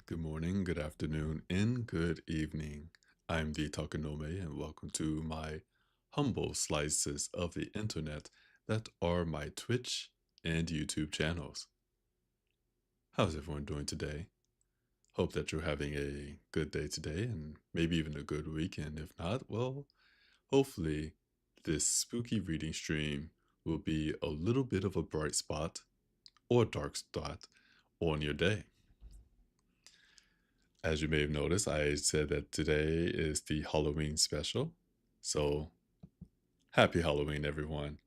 Good morning, good afternoon, and good evening. I'm the Takanome, and welcome to my humble slices of the internet that are my Twitch and YouTube channels. How's everyone doing today? Hope that you're having a good day today and maybe even a good weekend. If not, well, hopefully this spooky reading stream will be a little bit of a bright spot or dark spot on your day. As you may have noticed, I said that today is the Halloween special. So, happy Halloween, everyone.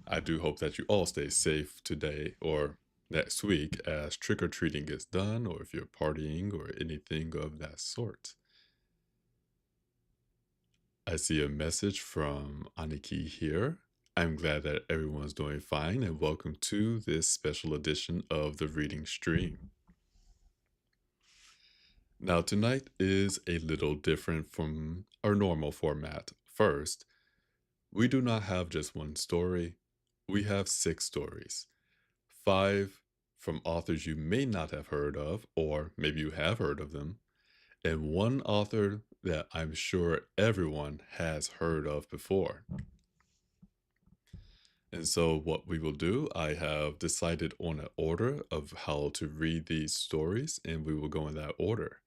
I do hope that you all stay safe today or next week as trick or treating gets done, or if you're partying or anything of that sort. I see a message from Aniki here. I'm glad that everyone's doing fine, and welcome to this special edition of the reading stream. Now, tonight is a little different from our normal format. First, we do not have just one story, we have six stories. Five from authors you may not have heard of, or maybe you have heard of them, and one author that I'm sure everyone has heard of before. And so, what we will do, I have decided on an order of how to read these stories, and we will go in that order.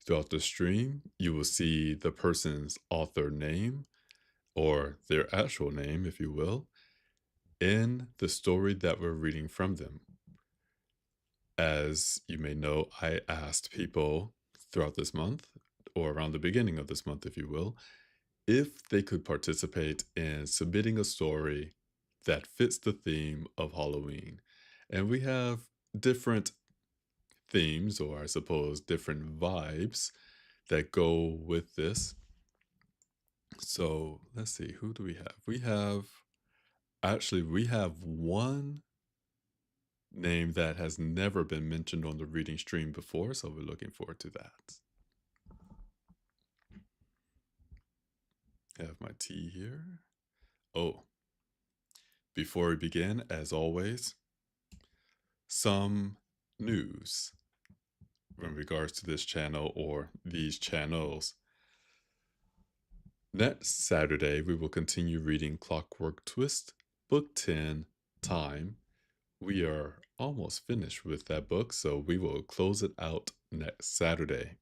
Throughout the stream, you will see the person's author name or their actual name, if you will, in the story that we're reading from them. As you may know, I asked people throughout this month, or around the beginning of this month, if you will, if they could participate in submitting a story that fits the theme of Halloween. And we have different themes, or I suppose different vibes that go with this. So let's see, who do we have? We have one name that has never been mentioned on the reading stream before, so we're looking forward to that. I have my tea here. Oh, before we begin, as always, some news in regards to this channel or these channels. Next Saturday, we will continue reading Clockwork Twist, Book 10, Time. We are almost finished with that book, so we will close it out next Saturday.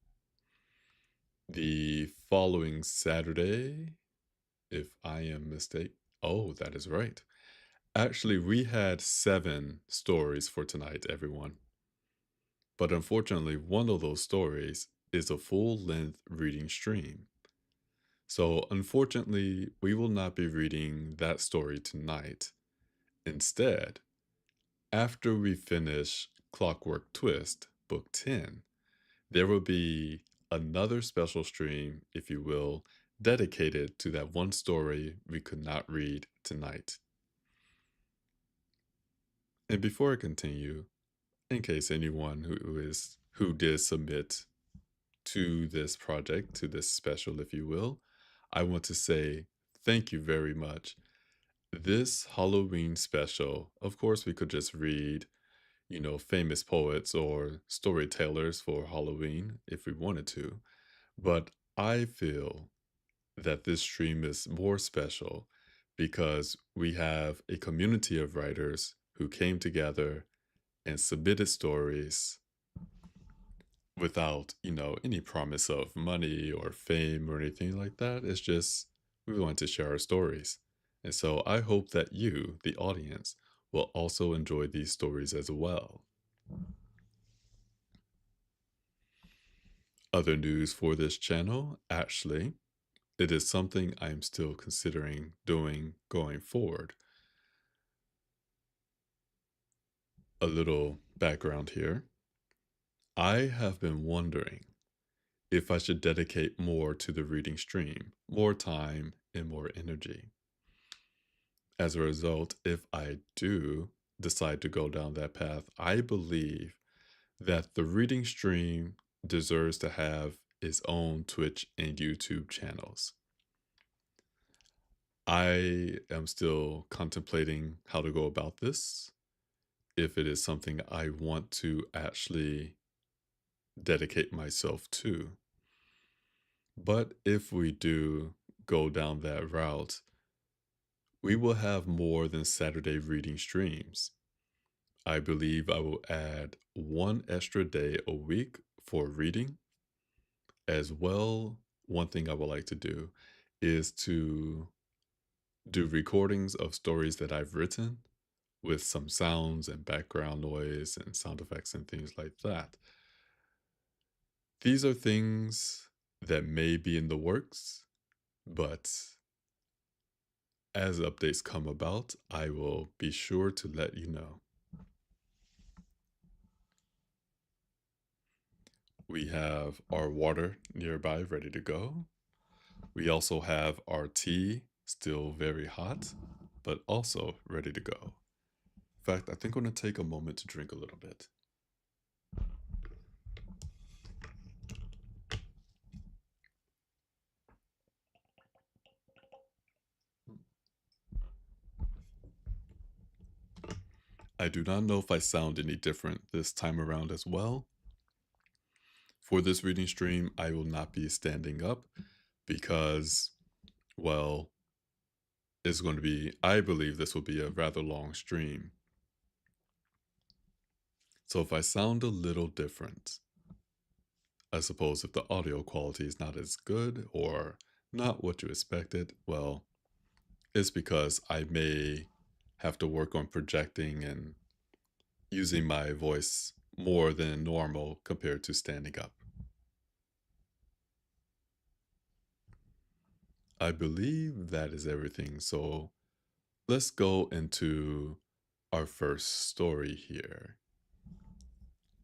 The following Saturday, if I am mistaken, oh, that is right. Actually, we had 7 stories for tonight, everyone. But unfortunately, one of those stories is a full-length reading stream. So unfortunately, we will not be reading that story tonight. Instead, after we finish Clockwork Twist, Book 10, there will be another special stream, if you will, dedicated to that one story we could not read tonight. And before I continue, in case anyone who did submit to this project, to this special, if you will, I want to say thank you very much. This Halloween special, of course, we could just read, famous poets or storytellers for Halloween if we wanted to. But I feel that this stream is more special because we have a community of writers who came together and submitted stories without, any promise of money or fame or anything like that. It's just we want to share our stories. And so I hope that you, the audience, will also enjoy these stories as well. Other news for this channel, actually, it is something I'm still considering doing going forward. A little background here. I have been wondering if I should dedicate more to the reading stream, more time and more energy. As a result, if I do decide to go down that path, I believe that the reading stream deserves to have its own Twitch and YouTube channels. I am still contemplating how to go about this, if it is something I want to actually dedicate myself to. But if we do go down that route, we will have more than Saturday reading streams. I believe I will add one extra day a week for reading. As well, one thing I would like to do is to do recordings of stories that I've written with some sounds and background noise and sound effects and things like that. These are things that may be in the works, but as updates come about, I will be sure to let you know. We have our water nearby ready to go. We also have our tea still very hot, but also ready to go. In fact, I think I'm going to take a moment to drink a little bit. I do not know if I sound any different this time around as well. For this reading stream, I will not be standing up because, well, it's going to be, I believe this will be a rather long stream. So if I sound a little different, I suppose if the audio quality is not as good or not what you expected, well, it's because I may have to work on projecting and using my voice more than normal compared to standing up. I believe that is everything. So let's go into our first story here.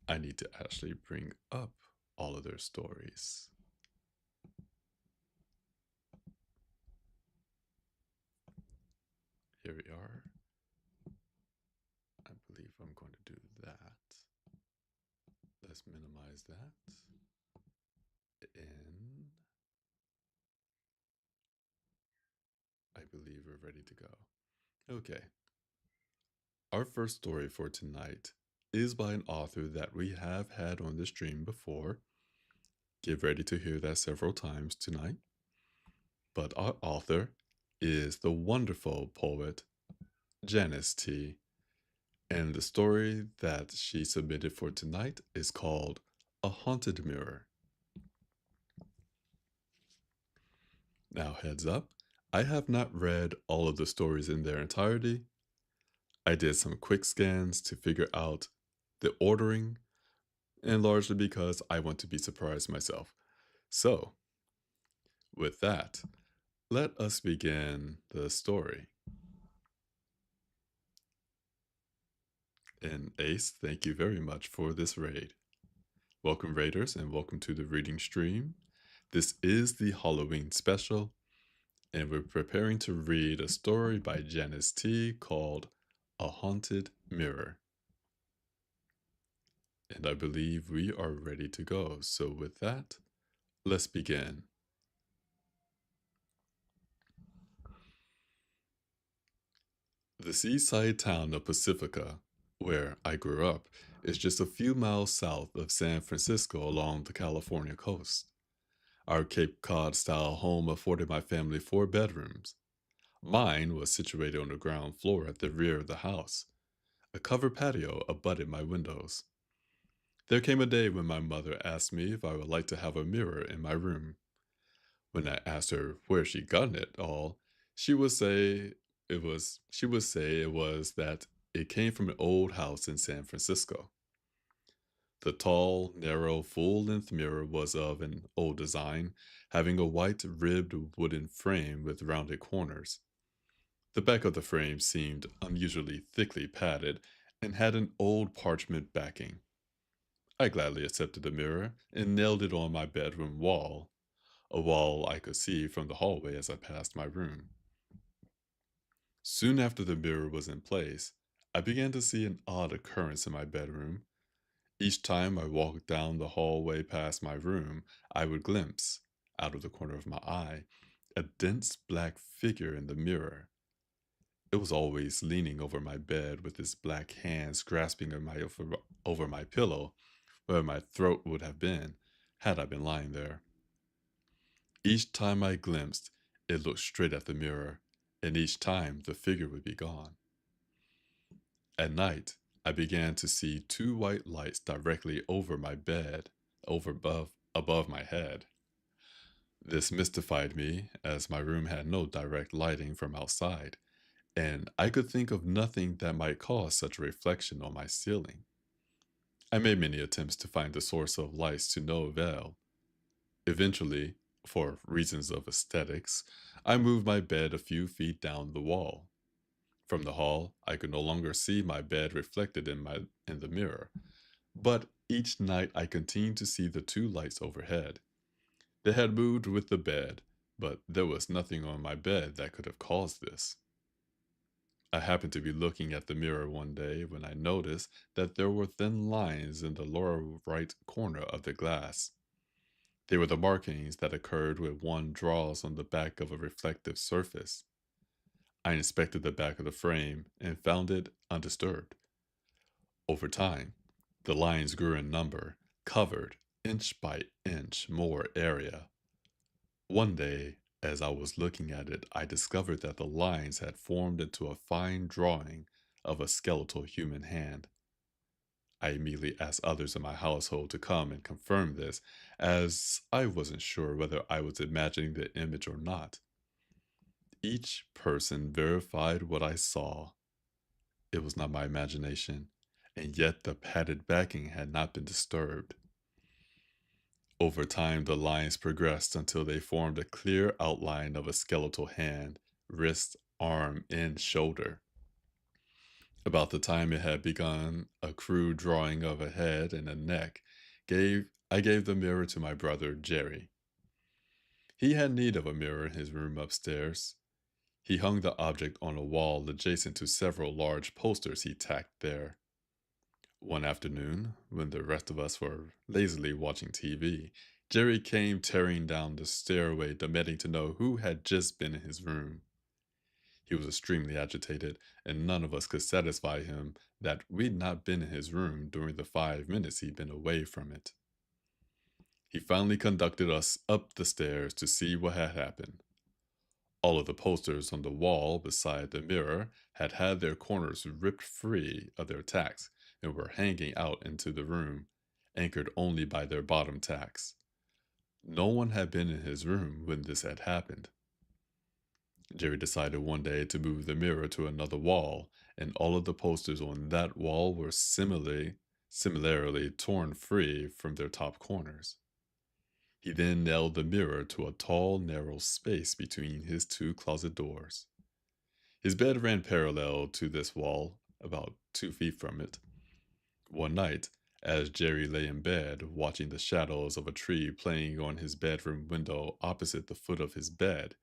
I need to actually bring up all of their stories. Here we are. I believe I'm going to do that. Let's minimize that. And I believe we're ready to go. Okay. Our first story for tonight is by an author that we have had on the stream before. Get ready to hear that several times tonight. But our author is the wonderful poet Janice T. And the story that she submitted for tonight is called A Haunted Mirror. Now, heads up, I have not read all of the stories in their entirety. I did some quick scans to figure out the ordering, and largely because I want to be surprised myself. So, with that, let us begin the story. And Ace, thank you very much for this raid. Welcome, Raiders, and welcome to the reading stream. This is the Halloween special, and we're preparing to read a story by Janice T called A Haunted Mirror. And I believe we are ready to go. So, with that, let's begin. The seaside town of Pacifica, where I grew up, is just a few miles south of San Francisco along the California coast. Our Cape Cod style home afforded my family 4 bedrooms. Mine was situated on the ground floor at the rear of the house. A covered patio abutted my windows. There came a day when my mother asked me if I would like to have a mirror in my room. When I asked her where she gotten it all, she would say it was that it came from an old house in San Francisco. The tall, narrow, full-length mirror was of an old design, having a white ribbed wooden frame with rounded corners. The back of the frame seemed unusually thickly padded and had an old parchment backing. I gladly accepted the mirror and nailed it on my bedroom wall, a wall I could see from the hallway as I passed my room. Soon after the mirror was in place, I began to see an odd occurrence in my bedroom. Each time I walked down the hallway past my room, I would glimpse, out of the corner of my eye, a dense black figure in the mirror. It was always leaning over my bed with its black hands grasping over my pillow, where my throat would have been had I been lying there. Each time I glimpsed, it looked straight at the mirror, and each time the figure would be gone. At night, I began to see two white lights directly over my bed, above my head. This mystified me, as my room had no direct lighting from outside, and I could think of nothing that might cause such a reflection on my ceiling. I made many attempts to find the source of lights to no avail. Eventually, for reasons of aesthetics, I moved my bed a few feet down the wall. From the hall, I could no longer see my bed reflected in the mirror, but each night I continued to see the two lights overhead. They had moved with the bed, but there was nothing on my bed that could have caused this. I happened to be looking at the mirror one day when I noticed that there were thin lines in the lower right corner of the glass. They were the markings that occurred when one draws on the back of a reflective surface. I inspected the back of the frame and found it undisturbed. Over time, the lines grew in number, covered inch by inch more area. One day, as I was looking at it, I discovered that the lines had formed into a fine drawing of a skeletal human hand. I immediately asked others in my household to come and confirm this, as I wasn't sure whether I was imagining the image or not. Each person verified what I saw. It was not my imagination, and yet the padded backing had not been disturbed. Over time, the lines progressed until they formed a clear outline of a skeletal hand, wrist, arm, and shoulder. About the time it had begun, a crude drawing of a head and a neck I gave the mirror to my brother Jerry. He had need of a mirror in his room upstairs. He hung the object on a wall adjacent to several large posters he tacked there. One afternoon, when the rest of us were lazily watching TV, Jerry came tearing down the stairway demanding to know who had just been in his room. He was extremely agitated, and none of us could satisfy him that we'd not been in his room during the 5 minutes he'd been away from it. He finally conducted us up the stairs to see what had happened. All of the posters on the wall beside the mirror had had their corners ripped free of their tacks and were hanging out into the room, anchored only by their bottom tacks. No one had been in his room when this had happened. Jerry decided one day to move the mirror to another wall, and all of the posters on that wall were similarly torn free from their top corners. He then nailed the mirror to a tall, narrow space between his two closet doors. His bed ran parallel to this wall, about 2 feet from it. One night, as Jerry lay in bed, watching the shadows of a tree playing on his bedroom window opposite the foot of his bed,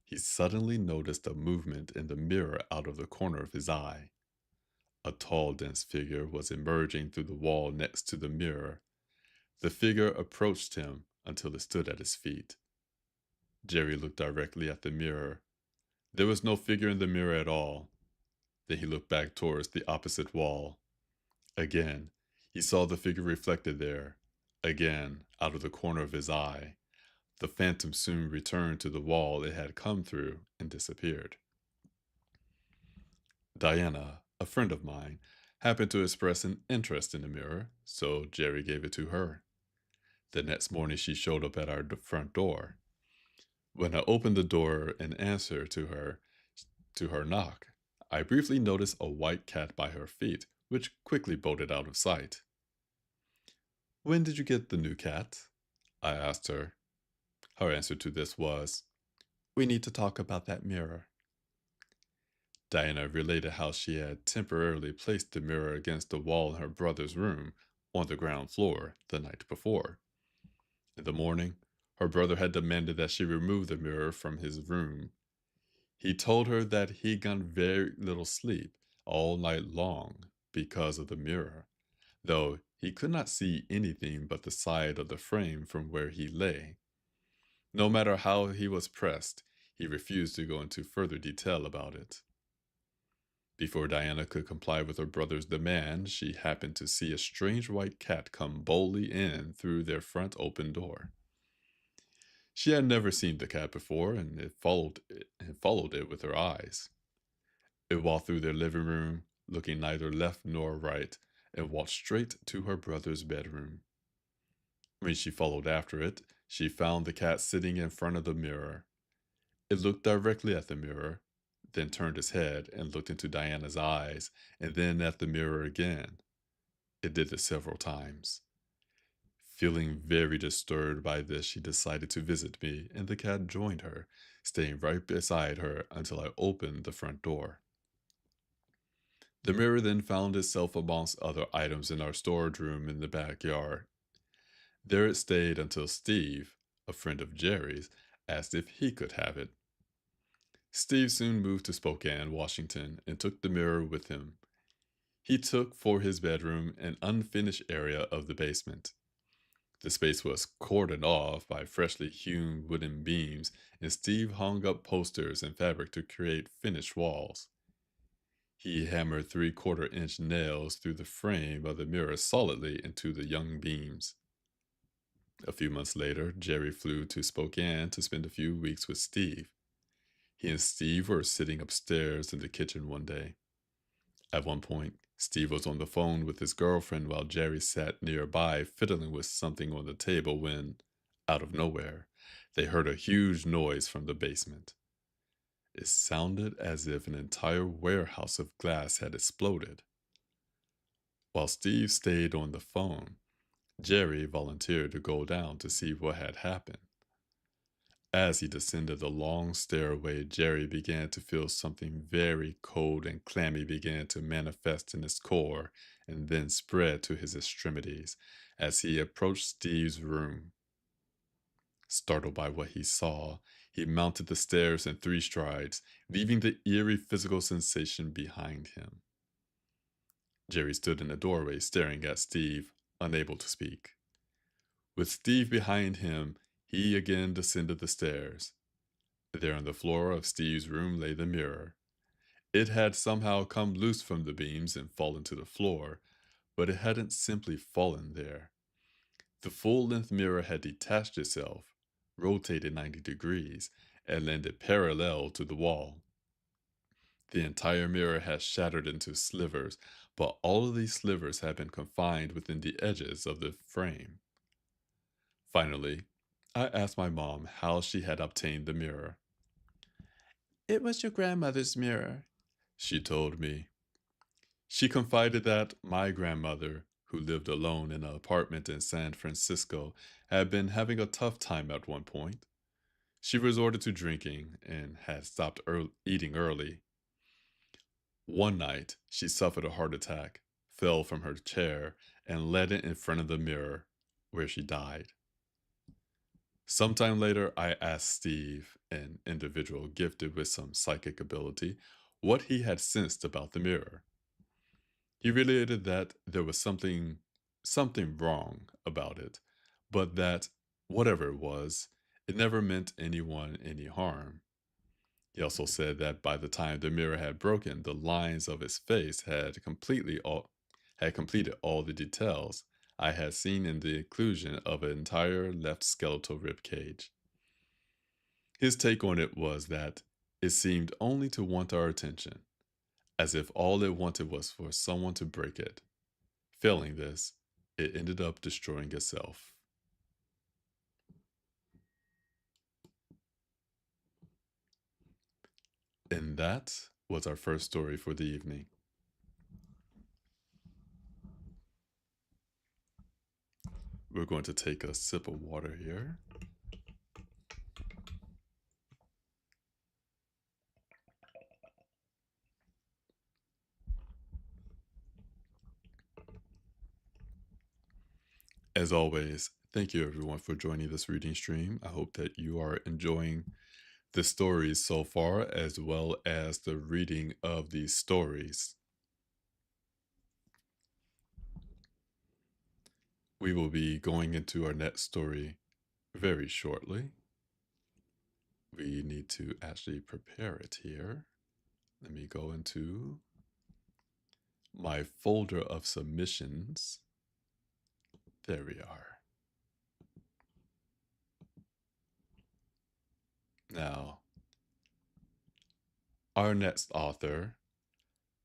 he suddenly noticed a movement in the mirror out of the corner of his eye. A tall, dense figure was emerging through the wall next to the mirror. The figure approached him until it stood at his feet. Jerry looked directly at the mirror. There was no figure in the mirror at all. Then he looked back towards the opposite wall. Again, he saw the figure reflected there. Again, out of the corner of his eye. The phantom soon returned to the wall it had come through and disappeared. Diana, a friend of mine, happened to express an interest in the mirror, so Jerry gave it to her. The next morning she showed up at our front door. When I opened the door in answer to her knock, I briefly noticed a white cat by her feet, which quickly bolted out of sight. "When did you get the new cat?" I asked her. Her answer to this was, "We need to talk about that mirror." Diana related how she had temporarily placed the mirror against the wall in her brother's room on the ground floor the night before. In the morning, her brother had demanded that she remove the mirror from his room. He told her that he'd gotten very little sleep all night long because of the mirror, though he could not see anything but the side of the frame from where he lay. No matter how he was pressed, he refused to go into further detail about it. Before Diana could comply with her brother's demand, she happened to see a strange white cat come boldly in through their front open door. She had never seen the cat before, and it followed it with her eyes. It walked through their living room, looking neither left nor right, and walked straight to her brother's bedroom. When she followed after it, she found the cat sitting in front of the mirror. It looked directly at the mirror, then turned its head and looked into Diana's eyes, and then at the mirror again. It did this several times. Feeling very disturbed by this, she decided to visit me, and the cat joined her, staying right beside her until I opened the front door. The mirror then found itself amongst other items in our storage room in the backyard. There it stayed until Steve, a friend of Jerry's, asked if he could have it. Steve soon moved to Spokane, Washington, and took the mirror with him. He took for his bedroom an unfinished area of the basement. The space was cordoned off by freshly hewn wooden beams, and Steve hung up posters and fabric to create finished walls. He hammered 3/4 inch nails through the frame of the mirror solidly into the young beams. A few months later, Jerry flew to Spokane to spend a few weeks with Steve. He and Steve were sitting upstairs in the kitchen one day. At one point, Steve was on the phone with his girlfriend while Jerry sat nearby fiddling with something on the table when, out of nowhere, they heard a huge noise from the basement. It sounded as if an entire warehouse of glass had exploded. While Steve stayed on the phone, Jerry volunteered to go down to see what had happened. As he descended the long stairway, Jerry began to feel something very cold and clammy began to manifest in his core and then spread to his extremities as he approached Steve's room. Startled by what he saw, he mounted the stairs in 3 strides, leaving the eerie physical sensation behind him. Jerry stood in the doorway staring at Steve, unable to speak. With Steve behind him, he again descended the stairs. There on the floor of Steve's room lay the mirror. It had somehow come loose from the beams and fallen to the floor, but it hadn't simply fallen there. The full-length mirror had detached itself, rotated 90 degrees, and landed parallel to the wall. The entire mirror had shattered into slivers, but all of these slivers had been confined within the edges of the frame. Finally, I asked my mom how she had obtained the mirror. "It was your grandmother's mirror," she told me. She confided that my grandmother, who lived alone in an apartment in San Francisco, had been having a tough time at one point. She resorted to drinking and had stopped eating early. One night, she suffered a heart attack, fell from her chair, and led it in front of the mirror, where she died. Sometime later, I asked Steve, an individual gifted with some psychic ability, what he had sensed about the mirror. He related that there was something wrong about it, but that whatever it was, it never meant anyone any harm. He also said that by the time the mirror had broken, the lines of his face had completed all the details I had seen in the inclusion of an entire left skeletal rib cage. His take on it was that it seemed only to want our attention, as if all it wanted was for someone to break it. Failing this, it ended up destroying itself. And that was our first story for the evening. We're going to take a sip of water here. As always, thank you everyone for joining this reading stream. I hope that you are enjoying the stories so far, as well as the reading of these stories. We will be going into our next story very shortly. We need to actually prepare it here. Let me go into my folder of submissions. There we are. Now, our next author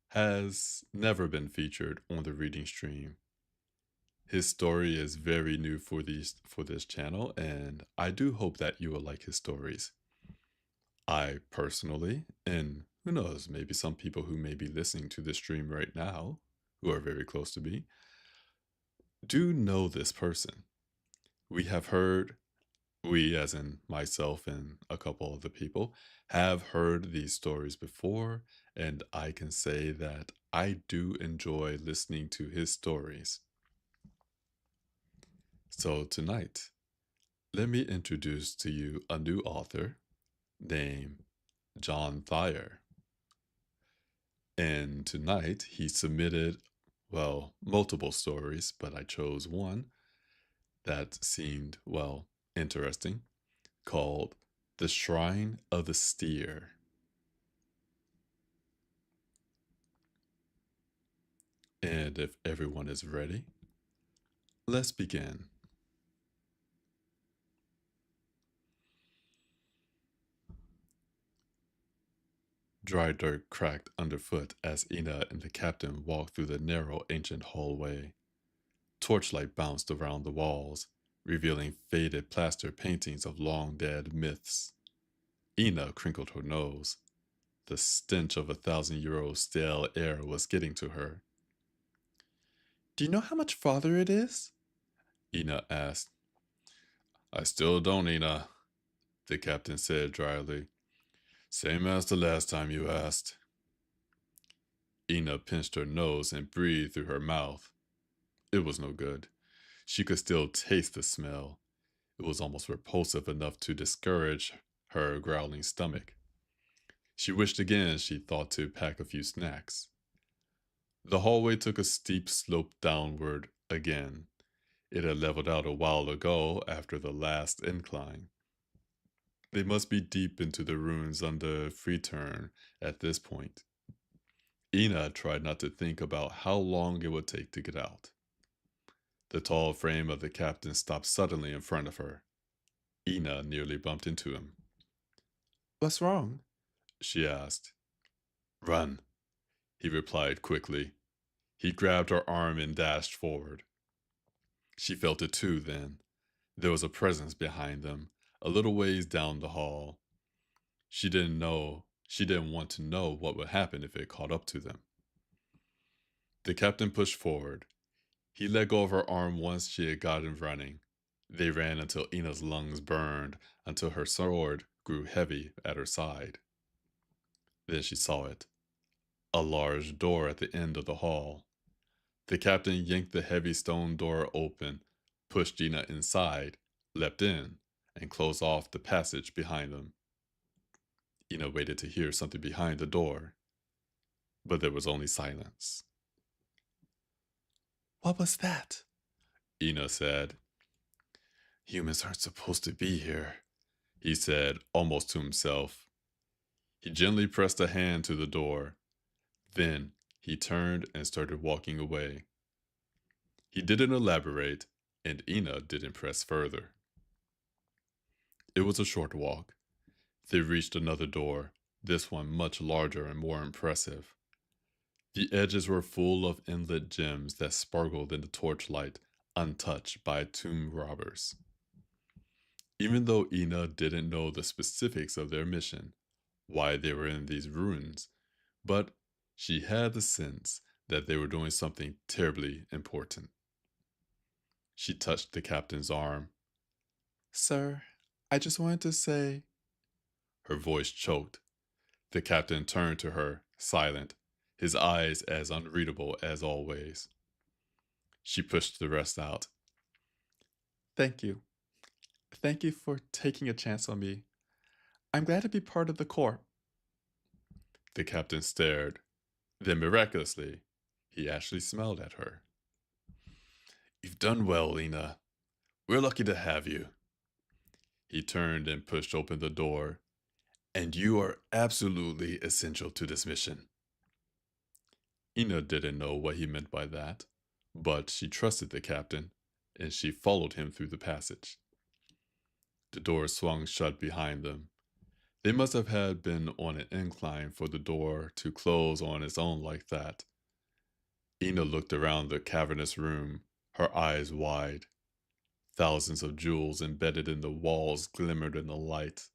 has never been featured on the reading stream. His story is very new for this channel, and I do hope that you will like his stories. I personally, and who knows, maybe some people who may be listening to this stream right now, who are very close to me, do know this person. We have heard, we as in myself and a couple of the people, have heard these stories before, and I can say that I do enjoy listening to his stories. So tonight, let me introduce to you a new author named John Thayer. And tonight he submitted, well, multiple stories, but I chose one that seemed, well, interesting, called The Shrine of the Steer. And if everyone is ready, let's begin. Dry dirt cracked underfoot as Ina and the captain walked through the narrow ancient hallway. Torchlight bounced around the walls, revealing faded plaster paintings of long-dead myths. Ina crinkled her nose. The stench of 1,000-year-old stale air was getting to her. "Do you know how much farther it is?" Ina asked. "I still don't, Ina," the captain said dryly. "Same as the last time you asked." Ina pinched her nose and breathed through her mouth. It was no good. She could still taste the smell. It was almost repulsive enough to discourage her growling stomach. She wished again she thought to pack a few snacks. The hallway took a steep slope downward again. It had leveled out a while ago after the last incline. They must be deep into the ruins under Freeturn at this point. Ina tried not to think about how long it would take to get out. The tall frame of the captain stopped suddenly in front of her. Ina nearly bumped into him. "What's wrong?" she asked. "Run," he replied quickly. He grabbed her arm and dashed forward. She felt it too then. There was a presence behind them, a little ways down the hall. She didn't want to know what would happen if it caught up to them. The captain pushed forward. He let go of her arm once she had gotten running. They ran until Ina's lungs burned, until her sword grew heavy at her side. Then she saw it. A large door at the end of the hall. The captain yanked the heavy stone door open, pushed Ina inside, leapt in, and closed off the passage behind them. Ina waited to hear something behind the door, but there was only silence. "What was that?" Ina said. "Humans aren't supposed to be here," he said, almost to himself. He gently pressed a hand to the door. Then he turned and started walking away. He didn't elaborate, and Ina didn't press further. It was a short walk. They reached another door, this one much larger and more impressive. The edges were full of inlit gems that sparkled in the torchlight, untouched by tomb robbers. Even though Ina didn't know the specifics of their mission, why they were in these ruins, but she had the sense that they were doing something terribly important. She touched the captain's arm. "Sir, I just wanted to say—" Her voice choked. The captain turned to her, silent, his eyes as unreadable as always. She pushed the rest out. "Thank you. Thank you for taking a chance on me. I'm glad to be part of the Corps." The captain stared. Then miraculously, he actually smiled at her. "You've done well, Lena. We're lucky to have you." He turned and pushed open the door. "And you are absolutely essential to this mission." Ina didn't know what he meant by that, but she trusted the captain, and she followed him through the passage. The door swung shut behind them. They must have had been on an incline for the door to close on its own like that. Ina looked around the cavernous room, her eyes wide. Thousands of jewels embedded in the walls glimmered in the light.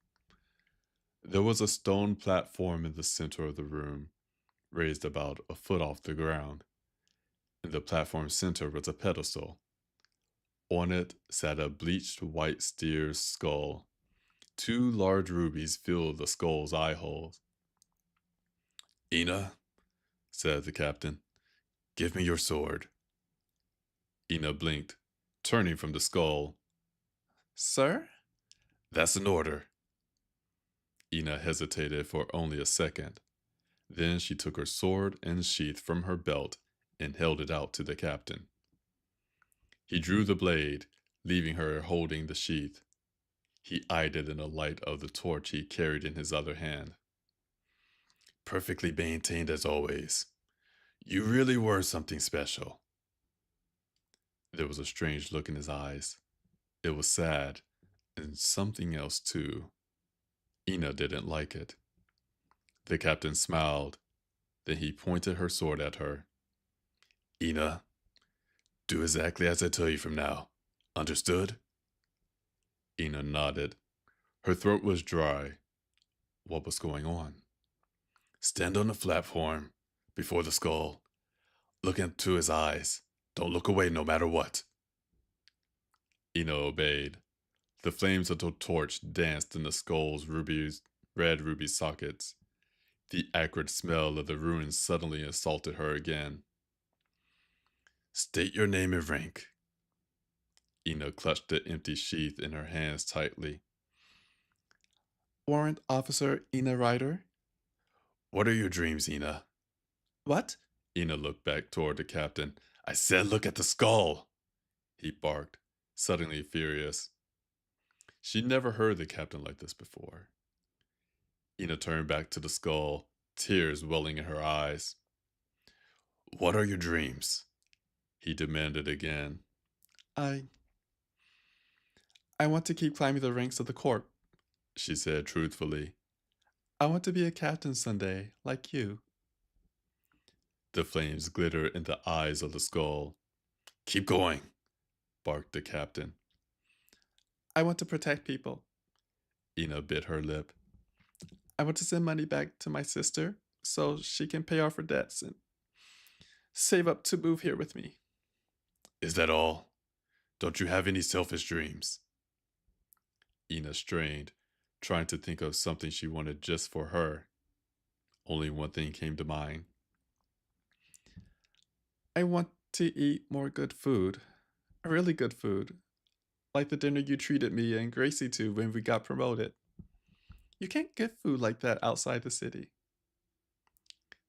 There was a stone platform in the center of the room, raised about a foot off the ground. In the platform's center was a pedestal. On it sat a bleached white steer's skull. Two large rubies filled the skull's eye holes. Ina, said the captain, give me your sword. Ina blinked, turning from the skull. Sir? That's an order. Ina hesitated for only a second. Then she took her sword and sheath from her belt and held it out to the captain. He drew the blade, leaving her holding the sheath. He eyed it in the light of the torch he carried in his other hand. Perfectly maintained as always. You really were something special. There was a strange look in his eyes. It was sad, and something else too. Ina didn't like it. The captain smiled. Then he pointed her sword at her. Ina, do exactly as I tell you from now. Understood? Ina nodded. Her throat was dry. What was going on? Stand on the platform, before the skull. Look into his eyes. Don't look away no matter what. Ina obeyed. The flames of the torch danced in the skull's red ruby sockets. The acrid smell of the ruins suddenly assaulted her again. State your name and rank. Ina clutched the empty sheath in her hands tightly. Warrant Officer Ina Ryder. What are your dreams, Ina? What? Ina looked back toward the captain. I said look at the skull! He barked, suddenly furious. She'd never heard the captain like this before. Ina turned back to the skull, tears welling in her eyes. What are your dreams? He demanded again. I want to keep climbing the ranks of the corps, she said truthfully. I want to be a captain someday, like you. The flames glittered in the eyes of the skull. Keep going, barked the captain. I want to protect people. Ina bit her lip. I want to send money back to my sister so she can pay off her debts and save up to move here with me. Is that all? Don't you have any selfish dreams? Ina strained, trying to think of something she wanted just for her. Only one thing came to mind. I want to eat more good food. Really good food. Like the dinner you treated me and Gracie to when we got promoted. You can't get food like that outside the city.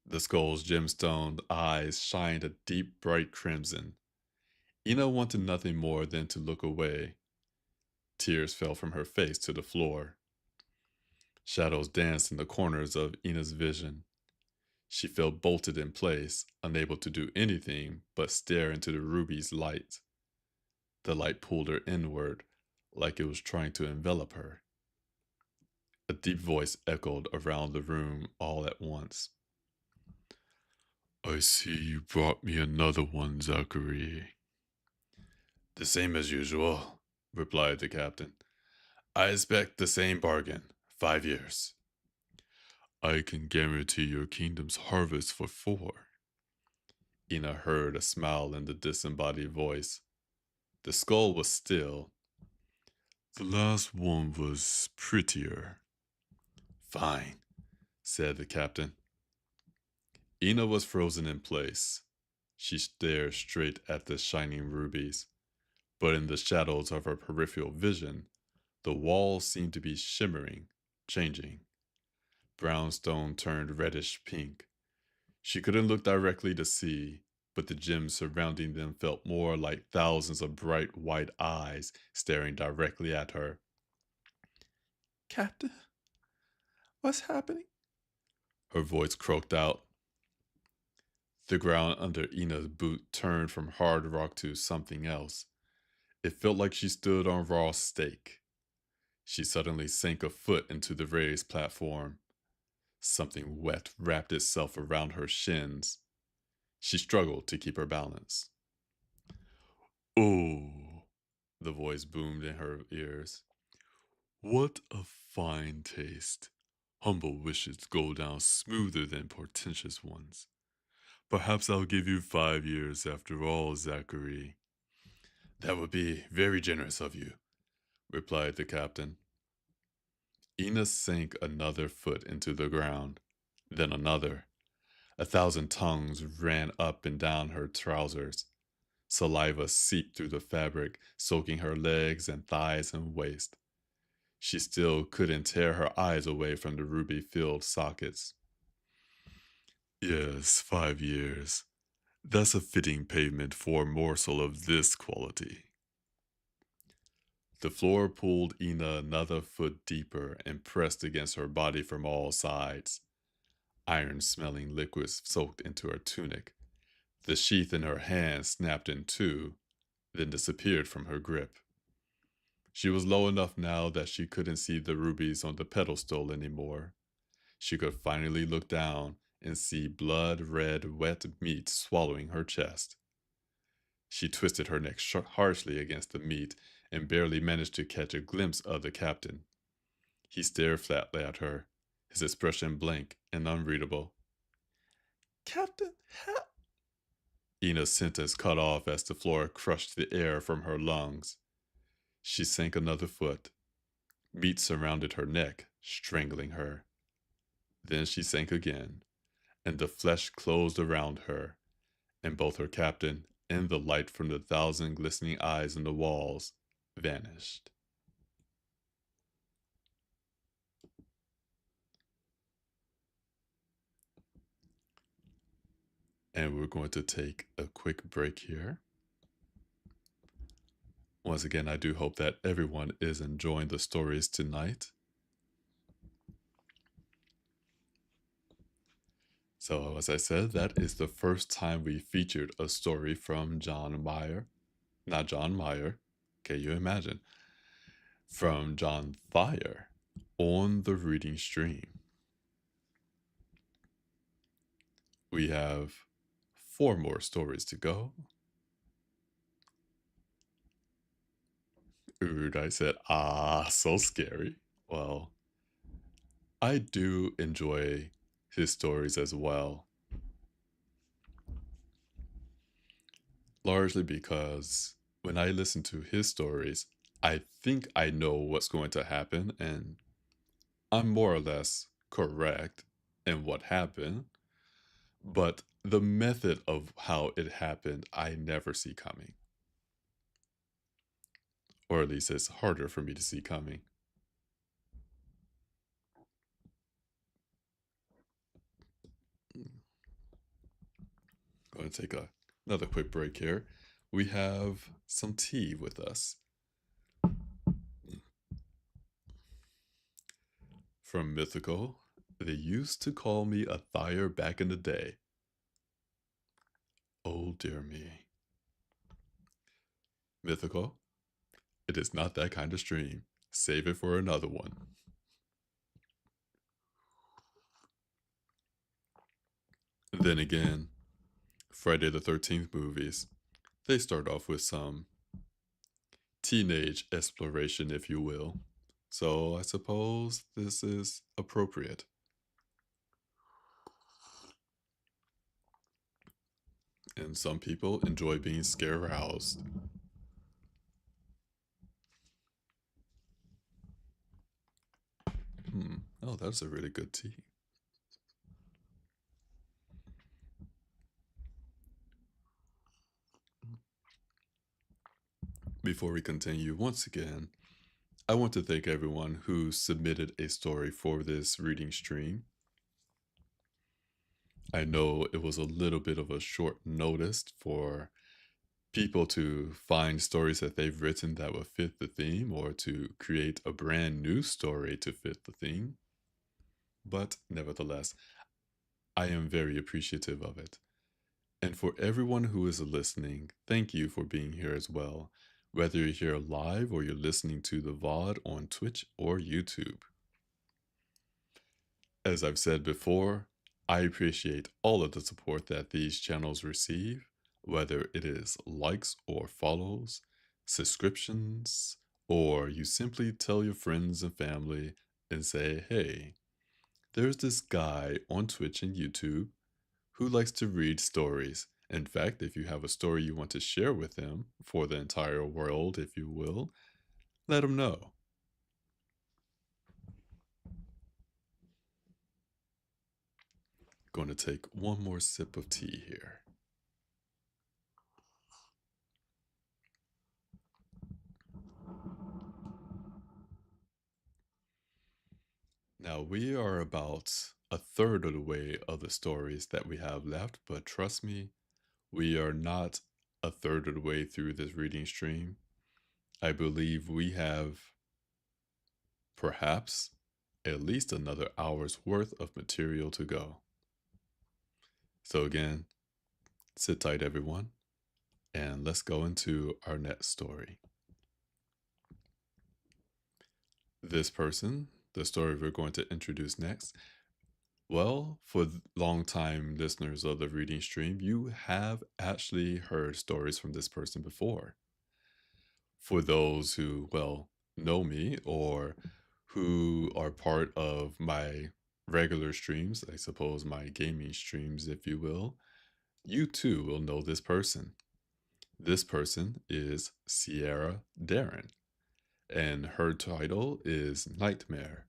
The skull's gemstoned eyes shined a deep, bright crimson. Ina wanted nothing more than to look away. Tears fell from her face to the floor. Shadows danced in the corners of Ina's vision. She felt bolted in place, unable to do anything but stare into the ruby's light. The light pulled her inward, like it was trying to envelop her. A deep voice echoed around the room all at once. I see you brought me another one, Zachary. The same as usual, replied the captain. I expect the same bargain. 5 years. I can guarantee your kingdom's harvest for 4. Ina heard a smile in the disembodied voice. The skull was still. The last one was prettier. Fine, said the captain. Ina was frozen in place. She stared straight at the shining rubies, but in the shadows of her peripheral vision, the walls seemed to be shimmering, changing. Brown stone turned reddish pink. She couldn't look directly to see, but the gems surrounding them felt more like thousands of bright white eyes staring directly at her. Captain, what's happening? Her voice croaked out. The ground under Ina's boot turned from hard rock to something else. It felt like she stood on raw steak. She suddenly sank a foot into the raised platform. Something wet wrapped itself around her shins. She struggled to keep her balance. Oh, the voice boomed in her ears. What a fine taste. Humble wishes go down smoother than portentous ones. Perhaps I'll give you 5 years after all, Zachary. That would be very generous of you, replied the captain. Ina sank another foot into the ground, then another. 1,000 tongues ran up and down her trousers. Saliva seeped through the fabric, soaking her legs and thighs and waist. She still couldn't tear her eyes away from the ruby-filled sockets. Yes, 5 years. That's a fitting payment for a morsel of this quality. The floor pulled Ina another foot deeper and pressed against her body from all sides. Iron-smelling liquids soaked into her tunic. The sheath in her hand snapped in two, then disappeared from her grip. She was low enough now that she couldn't see the rubies on the pedestal anymore. She could finally look down and see blood-red wet meat swallowing her chest. She twisted her neck harshly against the meat and barely managed to catch a glimpse of the captain. He stared flatly at her, his expression blank and unreadable. Captain, help! Ina's sentence cut off as the floor crushed the air from her lungs. She sank another foot. Meat surrounded her neck, strangling her. Then she sank again, and the flesh closed around her, and both her captain and the light from the 1,000 glistening eyes in the walls vanished. And we're going to take a quick break here. Once again, I do hope that everyone is enjoying the stories tonight. So, as I said, that is the first time we featured a story from John Meyer. Not John Meyer. Can you imagine? From John Thayer on the reading stream. We have 4 more stories to go. I said, so scary. Well, I do enjoy his stories as well. Largely because when I listen to his stories, I think I know what's going to happen, and I'm more or less correct in what happened. But the method of how it happened, I never see coming. Or at least it's harder for me to see coming. I'm going to take another quick break here. We have some tea with us. From Mythical, they used to call me a Thayer back in the day. Oh dear me. Mythical, it is not that kind of stream. Save it for another one. Then again, Friday the 13th movies, they start off with some teenage exploration, if you will. So I suppose this is appropriate. And some people enjoy being scare-roused. Oh, that's a really good tea. Before we continue, once again, I want to thank everyone who submitted a story for this reading stream. I know it was a little bit of a short notice for people to find stories that they've written that will fit the theme or to create a brand new story to fit the theme. But nevertheless, I am very appreciative of it. And for everyone who is listening, thank you for being here as well, whether you're here live or you're listening to the VOD on Twitch or YouTube. As I've said before, I appreciate all of the support that these channels receive, whether it is likes or follows, subscriptions, or you simply tell your friends and family and say, hey, there's this guy on Twitch and YouTube who likes to read stories. In fact, if you have a story you want to share with him for the entire world, if you will, let him know. Going to take one more sip of tea here. Now, we are about a third of the way of the stories that we have left, but trust me, we are not a third of the way through this reading stream. I believe we have perhaps at least another hour's worth of material to go. So, again, sit tight, everyone, and let's go into our next story. This person, the story we're going to introduce next, well, for long-time listeners of the reading stream, you have actually heard stories from this person before. For those who, well, know me or who are part of my regular streams, I suppose my gaming streams, if you will, you too will know this person. This person is Sierra Darren, and her title is Nightmare.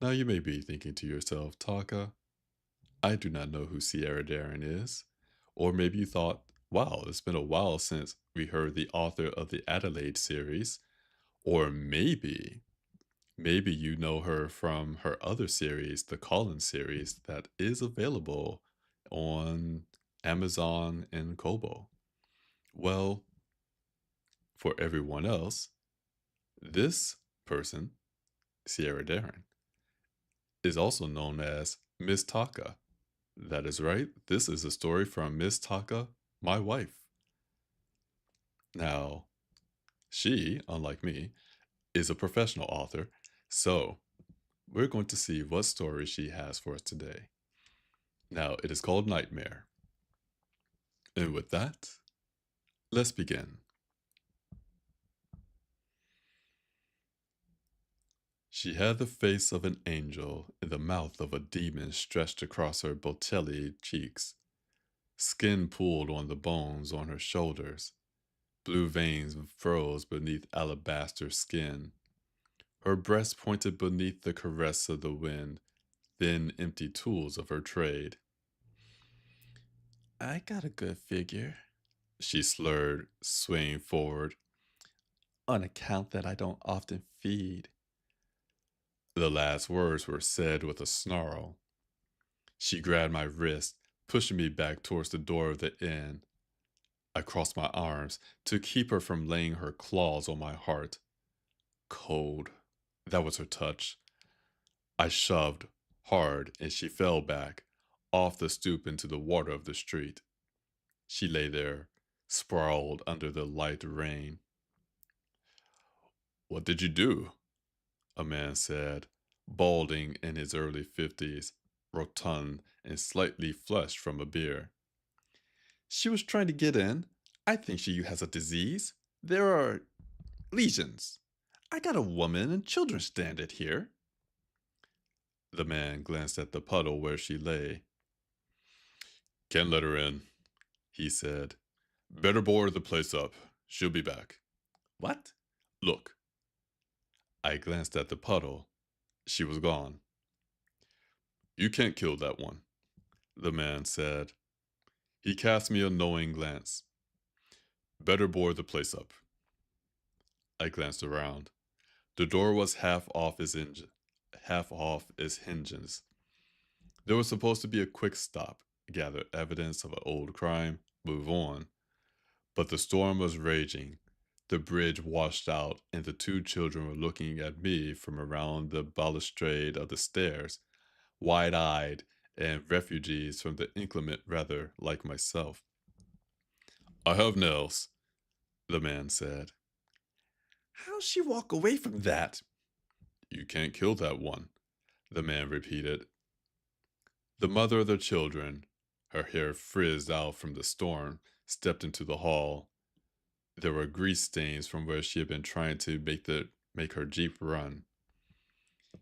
Now you may be thinking to yourself, Taka, I do not know who Sierra Darren is. Or maybe you thought, wow, it's been a while since we heard the author of the Adelaide series. Or maybe you know her from her other series, the Collins series, that is available on Amazon and Kobo. Well, for everyone else, this person, Sierra Darren, is also known as Miss Taka. That is right, this is a story from Miss Taka, my wife. Now, she, unlike me, is a professional author, so we're going to see what story she has for us today. Now, it is called Nightmare. And with that, let's begin. She had the face of an angel and the mouth of a demon stretched across her Botelli cheeks. Skin pooled on the bones on her shoulders. Blue veins furrows beneath alabaster skin. Her breast pointed beneath the caress of the wind, thin, empty tools of her trade. I got a good figure, she slurred, swaying forward, on account that I don't often feed. The last words were said with a snarl. She grabbed my wrist, pushing me back towards the door of the inn. I crossed my arms to keep her from laying her claws on my heart. Cold. That was her touch. I shoved hard and she fell back, off the stoop into the water of the street. She lay there, sprawled under the light rain. What did you do? A man said, balding in his early 50s, rotund and slightly flushed from a beer. She was trying to get in. I think she has a disease. There are lesions. I got a woman and children stranded here. The man glanced at the puddle where she lay. Can't let her in, he said. Better board the place up. She'll be back. What? Look. I glanced at the puddle. She was gone. You can't kill that one, the man said. He cast me a knowing glance. Better board the place up. I glanced around. The door was half off its hinges. There was supposed to be a quick stop, gather evidence of an old crime, move on. But the storm was raging. The bridge washed out, and the two children were looking at me from around the balustrade of the stairs, wide-eyed and refugees from the inclement weather like myself. I have nails, the man said. How'll she walk away from that? You can't kill that one, the man repeated. The mother of the children, her hair frizzed out from the storm, stepped into the hall. There were grease stains from where she had been trying to make her Jeep run.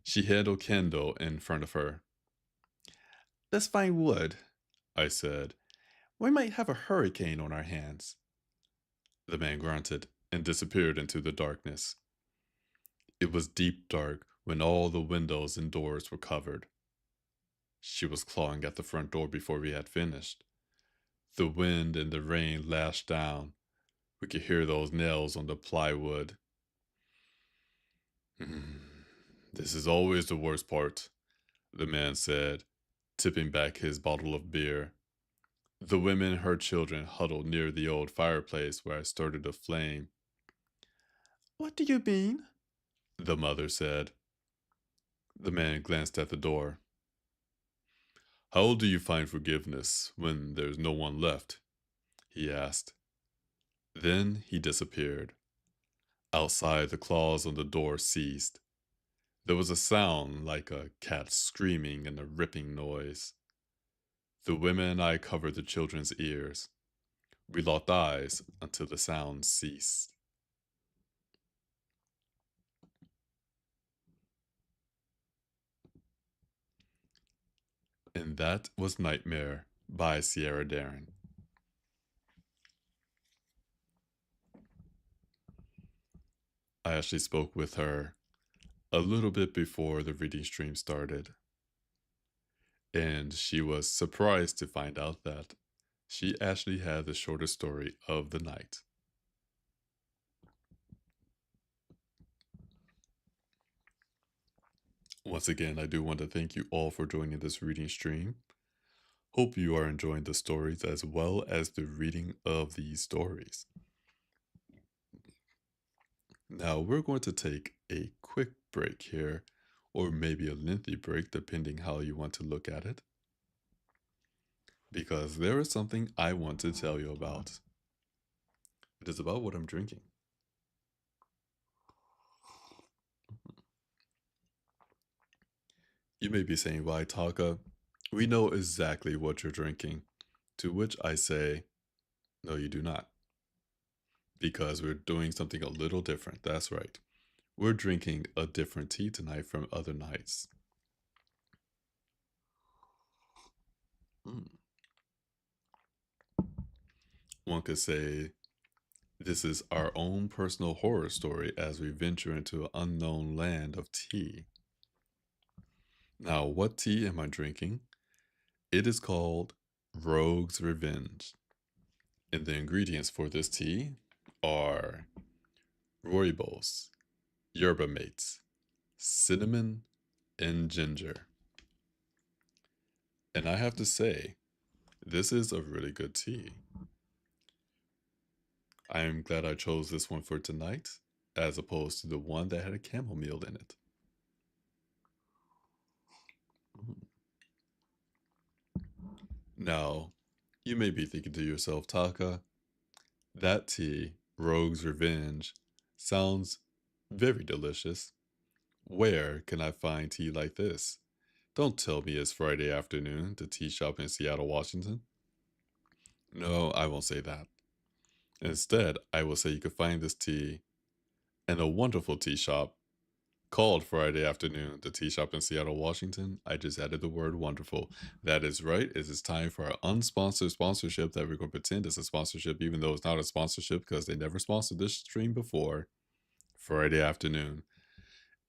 She held a candle in front of her. Let's find wood, I said. We might have a hurricane on our hands. The man grunted and disappeared into the darkness. It was deep dark when all the windows and doors were covered. She was clawing at the front door before we had finished. The wind and the rain lashed down. We could hear those nails on the plywood. This is always the worst part, the man said, tipping back his bottle of beer. The women and her children huddled near the old fireplace where I started a flame. What do you mean? The mother said. The man glanced at the door. How do you find forgiveness when there's no one left? He asked. Then he disappeared. Outside, the claws on the door ceased. There was a sound like a cat screaming and a ripping noise. The women and I covered the children's ears. We locked eyes until the sound ceased. And that was Nightmare by Sierra Darren. I actually spoke with her a little bit before the reading stream started. And she was surprised to find out that she actually had the shortest story of the night. Once again, I do want to thank you all for joining this reading stream. Hope you are enjoying the stories as well as the reading of these stories. Now, we're going to take a quick break here, or maybe a lengthy break, depending how you want to look at it, because there is something I want to tell you about. It is about what I'm drinking. You may be saying, why, Taka? We know exactly what you're drinking. To which I say, no, you do not. Because we're doing something a little different. That's right. We're drinking a different tea tonight from other nights. One could say this is our own personal horror story as we venture into an unknown land of tea. Now, what tea am I drinking? It is called Rogue's Revenge. And the ingredients for this tea are rooibos, yerba mates, cinnamon, and ginger. And I have to say, this is a really good tea. I am glad I chose this one for tonight, as opposed to the one that had a chamomile in it. Now, you may be thinking to yourself, Taka, that tea, Rogue's Revenge, sounds very delicious. Where can I find tea like this? Don't tell me it's Friday afternoon, the tea shop in Seattle, Washington. No, I won't say that. Instead, I will say you can find this tea in a wonderful tea shop called Friday Afternoon, the tea shop in Seattle, Washington. I just added the word wonderful. That is right. It is time for our unsponsored sponsorship that we're going to pretend is a sponsorship, even though it's not a sponsorship because they never sponsored this stream before. Friday Afternoon.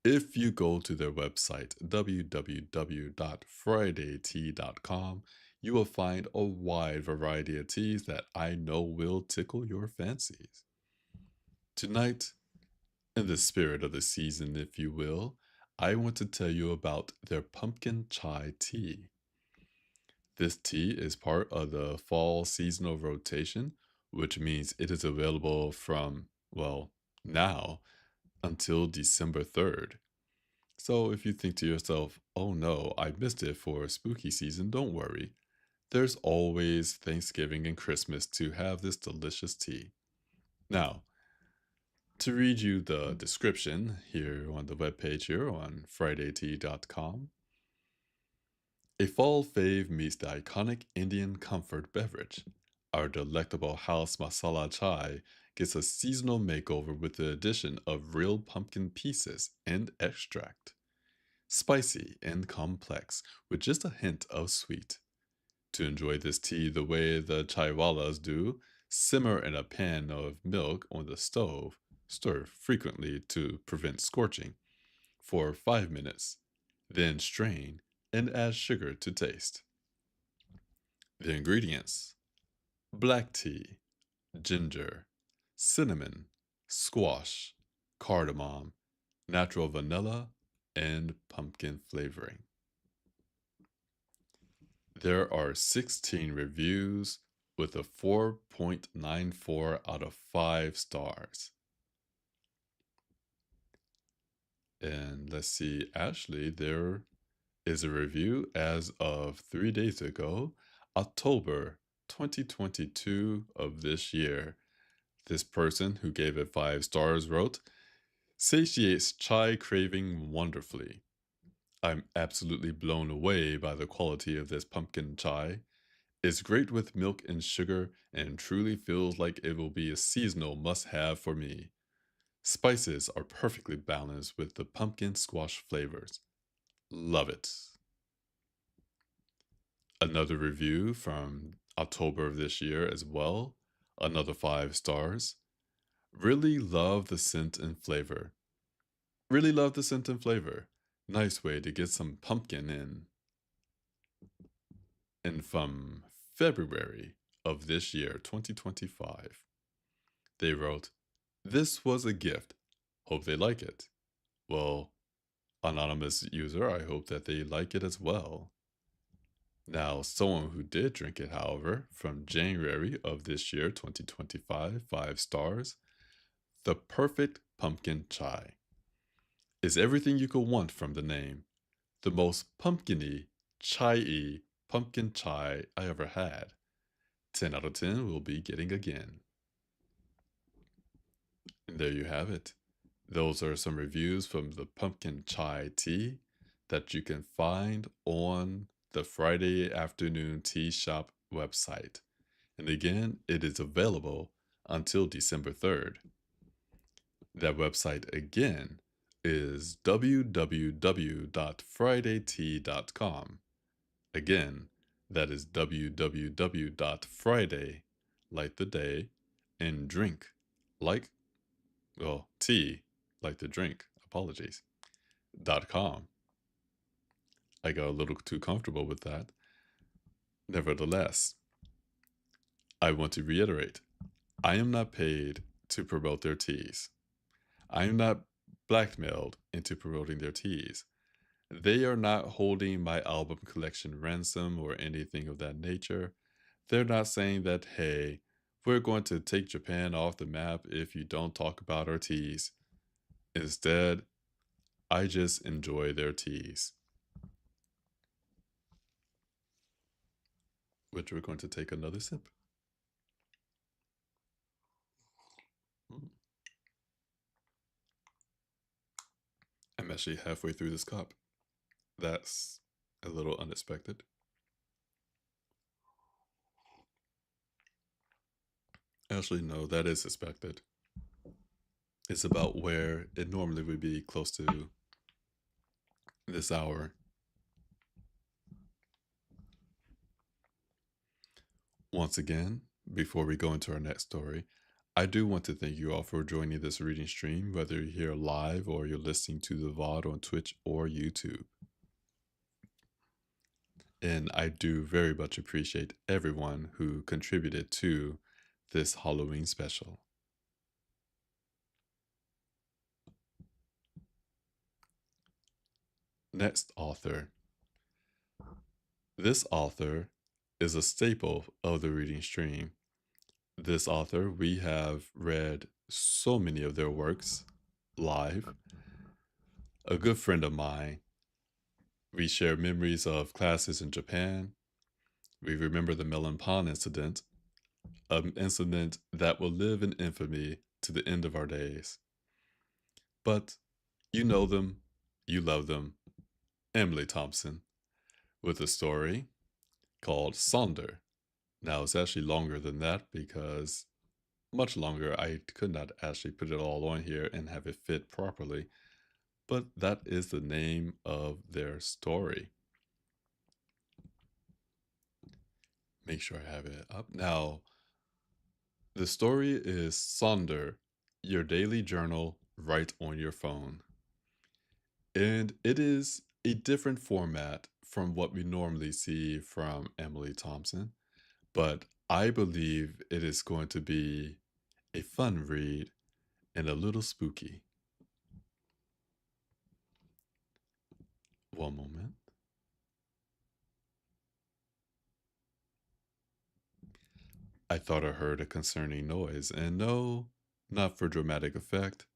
If you go to their website, www.fridaytea.com, you will find a wide variety of teas that I know will tickle your fancies. Tonight, in the spirit of the season, if you will, I want to tell you about their pumpkin chai tea. This tea is part of the fall seasonal rotation, which means it is available from, well, now until December 3rd. So if you think to yourself, oh no, I missed it for spooky season, don't worry. There's always Thanksgiving and Christmas to have this delicious tea. Now, to read you the description here on the webpage here on FridayTea.com, a fall fave meets the iconic Indian comfort beverage. Our delectable house masala chai gets a seasonal makeover with the addition of real pumpkin pieces and extract. Spicy and complex, with just a hint of sweet. To enjoy this tea the way the chaiwalas do, simmer in a pan of milk on the stove, stir frequently to prevent scorching, for 5 minutes, then strain and add sugar to taste. The ingredients: black tea, ginger, cinnamon, squash, cardamom, natural vanilla, and pumpkin flavoring. There are 16 reviews with a 4.94 out of 5 stars. And let's see, actually, there is a review as of 3 days ago, October 2022 of this year. This person who gave it 5 stars wrote, satiates chai craving wonderfully. I'm absolutely blown away by the quality of this pumpkin chai. It's great with milk and sugar and truly feels like it will be a seasonal must-have for me. Spices are perfectly balanced with the pumpkin squash flavors. Love it. Another review from October of this year as well. Another 5 stars. Really love the scent and flavor. Really love the scent and flavor. Nice way to get some pumpkin in. And from February of this year, 2025, they wrote, this was a gift. Hope they like it. Well, anonymous user, I hope that they like it as well. Now, someone who did drink it, however, from January of this year, 2025, 5 stars. The perfect pumpkin chai. Is everything you could want from the name. The most pumpkin-y, chai-y pumpkin chai I ever had. 10 out of 10 will be getting again. And there you have it. Those are some reviews from the pumpkin chai tea that you can find on the Friday Afternoon Tea Shop website. And again, it is available until December 3rd. That website again is www.fridaytea.com. Again, that is www.friday, like the day, and drink, like, well, tea, like the drink, apologies, .com. I got a little too comfortable with that. Nevertheless, I want to reiterate, I am not paid to promote their teas. I am not blackmailed into promoting their teas. They are not holding my album collection ransom or anything of that nature. They're not saying that, hey, we're going to take Japan off the map if you don't talk about our teas. Instead, I just enjoy their teas. Which we're going to take another sip. I'm actually halfway through this cup. That's a little unexpected. Actually, no, that is expected. It's about where it normally would be, close to this hour. Once again, before we go into our next story, I do want to thank you all for joining this reading stream, whether you're here live or you're listening to the VOD on Twitch or YouTube. And I do very much appreciate everyone who contributed to this Halloween special. Next author. This author is a staple of the reading stream. This author, we have read so many of their works live. A good friend of mine, we share memories of classes in Japan. We remember the Melon Pond incident, an incident that will live in infamy to the end of our days. But you know them, you love them, Emily Thompson, with a story called Sonder. Now, it's actually longer than that because much longer. I could not actually put it all on here and have it fit properly, but that is the name of their story. Make sure I have it up. Now, the story is Sonder, your daily journal right on your phone. And it is a different format from what we normally see from Emily Thompson, but I believe it is going to be a fun read and a little spooky. One moment. I thought I heard a concerning noise, and no, not for dramatic effect.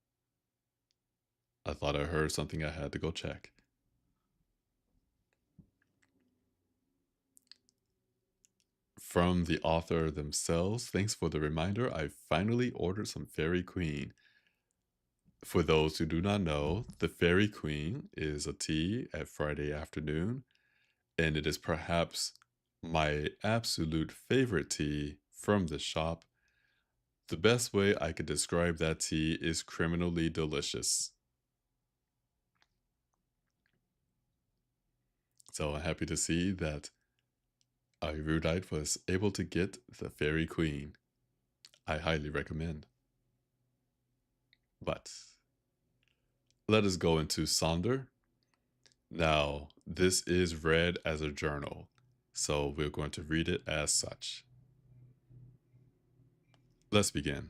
I thought I heard something I had to go check. From the author themselves, thanks for the reminder. I finally ordered some Fairy Queen. For those who do not know, the Fairy Queen is a tea at Friday afternoon, and it is perhaps my absolute favorite tea from the shop. The best way I could describe that tea is criminally delicious. So I'm happy to see that Erudite was able to get the Fairy Queen. I highly recommend. But let us go into Sonder. Now, this is read as a journal, so we're going to read it as such. Let's begin.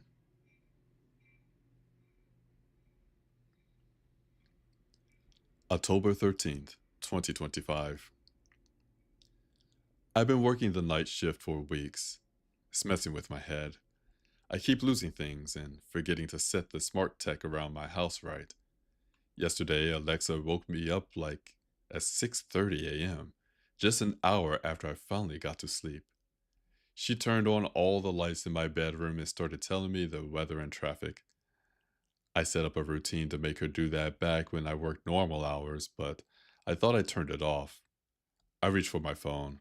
October 13th, 2025. I've been working the night shift for weeks. It's messing with my head. I keep losing things and forgetting to set the smart tech around my house right. Yesterday, Alexa woke me up like at 6:30 a.m., just an hour after I finally got to sleep. She turned on all the lights in my bedroom and started telling me the weather and traffic. I set up a routine to make her do that back when I worked normal hours, but I thought I turned it off. I reached for my phone,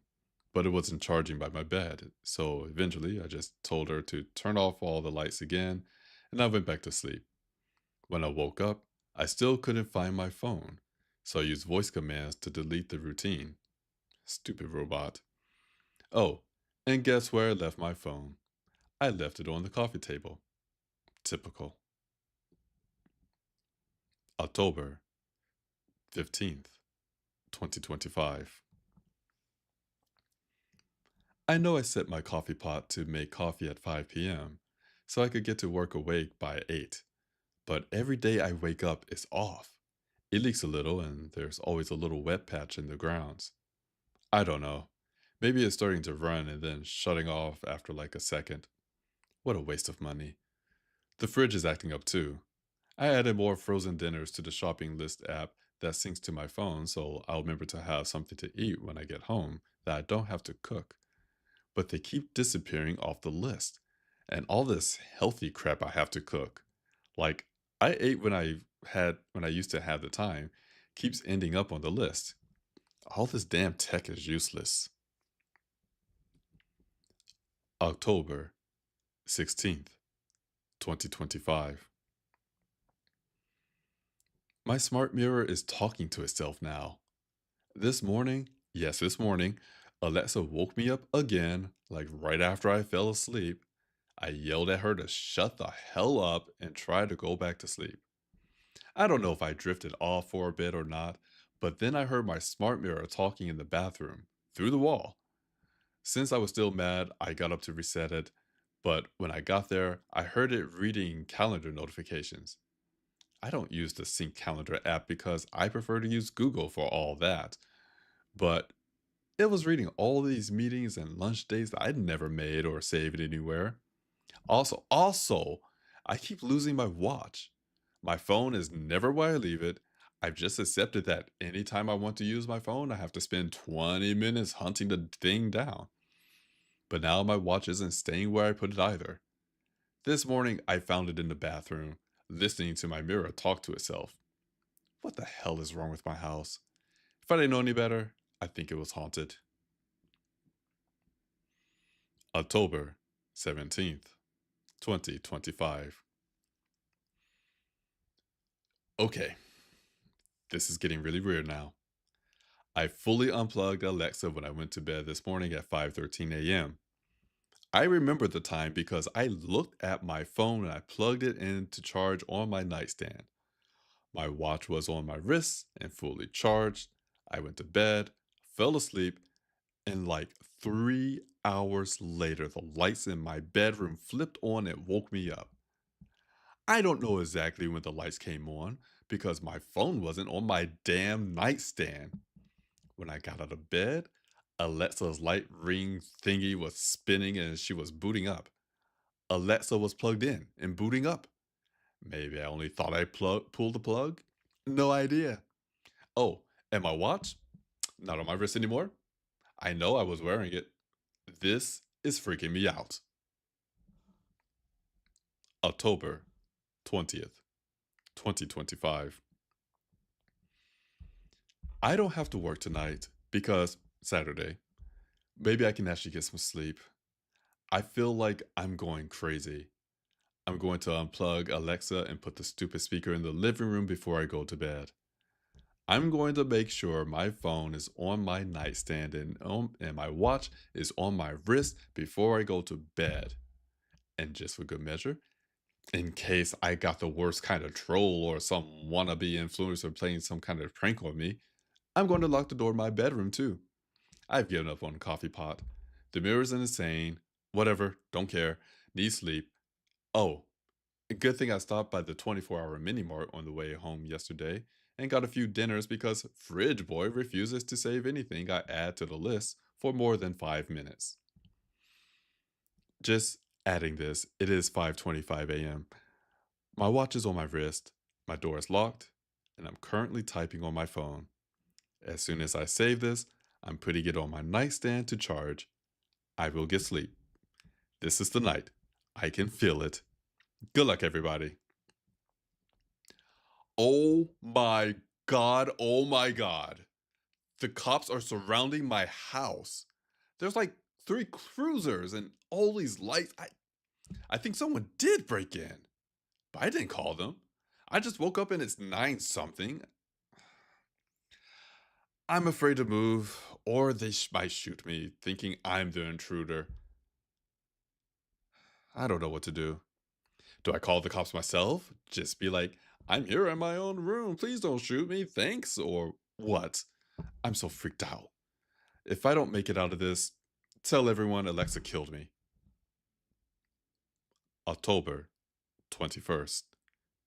but it wasn't charging by my bed, so eventually I just told her to turn off all the lights again, and I went back to sleep. When I woke up, I still couldn't find my phone, so I used voice commands to delete the routine. Stupid robot. Oh, and guess where I left my phone? I left it on the coffee table. Typical. October 15th, 2025. I know I set my coffee pot to make coffee at 5 p.m. so I could get to work awake by 8. But every day I wake up is off. It leaks a little and there's always a little wet patch in the grounds. I don't know. Maybe it's starting to run and then shutting off after like a second. What a waste of money. The fridge is acting up too. I added more frozen dinners to the shopping list app that syncs to my phone so I'll remember to have something to eat when I get home that I don't have to cook. But they keep disappearing off the list. And all this healthy crap I have to cook. Like I ate when I used to have the time keeps ending up on the list. All this damn tech is useless. October 16th, 2025. My smart mirror is talking to itself now. This morning, yes, this morning, Alexa woke me up again, like right after I fell asleep. I yelled at her to shut the hell up and try to go back to sleep. I don't know if I drifted off for a bit or not, but then I heard my smart mirror talking in the bathroom, through the wall. Since I was still mad, I got up to reset it, but when I got there, I heard it reading calendar notifications. I don't use the Sync Calendar app because I prefer to use Google for all that. But it was reading all these meetings and lunch dates that I'd never made or saved anywhere. Also, I keep losing my watch. My phone is never where I leave it. I've just accepted that anytime I want to use my phone, I have to spend 20 minutes hunting the thing down. But now my watch isn't staying where I put it either. This morning, I found it in the bathroom, listening to my mirror talk to itself. What the hell is wrong with my house? If I didn't know any better, I think it was haunted. October 17th, 2025. Okay, this is getting really weird now. I fully unplugged Alexa when I went to bed this morning at 5:13 a.m. I remember the time because I looked at my phone and I plugged it in to charge on my nightstand. My watch was on my wrist and fully charged. I went to bed, fell asleep, and like 3 hours later, the lights in my bedroom flipped on and woke me up. I don't know exactly when the lights came on because my phone wasn't on my damn nightstand. When I got out of bed, Alexa's light ring thingy was spinning and she was booting up. Alexa was plugged in and booting up. Maybe I only thought I pulled the plug? No idea. Oh, and my watch? Not on my wrist anymore? I know I was wearing it. This is freaking me out. October 20th, 2025. I don't have to work tonight because Saturday. Maybe I can actually get some sleep. I feel like I'm going crazy. I'm going to unplug Alexa and put the stupid speaker in the living room before I go to bed. I'm going to make sure my phone is on my nightstand and my watch is on my wrist before I go to bed. And just for good measure, in case I got the worst kind of troll or some wannabe influencer playing some kind of prank on me, I'm going to lock the door of my bedroom too. I've given up on coffee pot. The mirror's insane. Whatever, don't care. Need sleep. Oh, good thing I stopped by the 24-hour mini mart on the way home yesterday and got a few dinners because Fridge Boy refuses to save anything I add to the list for more than 5 minutes. Just adding this, it is 5:25 a.m. My watch is on my wrist, my door is locked, and I'm currently typing on my phone. As soon as I save this, I'm putting it on my nightstand to charge. I will get sleep. This is the night. I can feel it. Good luck, everybody. Oh my God. Oh my God. The cops are surrounding my house. There's like three cruisers and all these lights. I think someone did break in, but I didn't call them. I just woke up and it's 9 something. I'm afraid to move, or they might shoot me, thinking I'm the intruder. I don't know what to do. Do I call the cops myself? Just be like, I'm here in my own room. Please don't shoot me. Thanks. Or what? I'm so freaked out. If I don't make it out of this, tell everyone Alexa killed me. October 21st,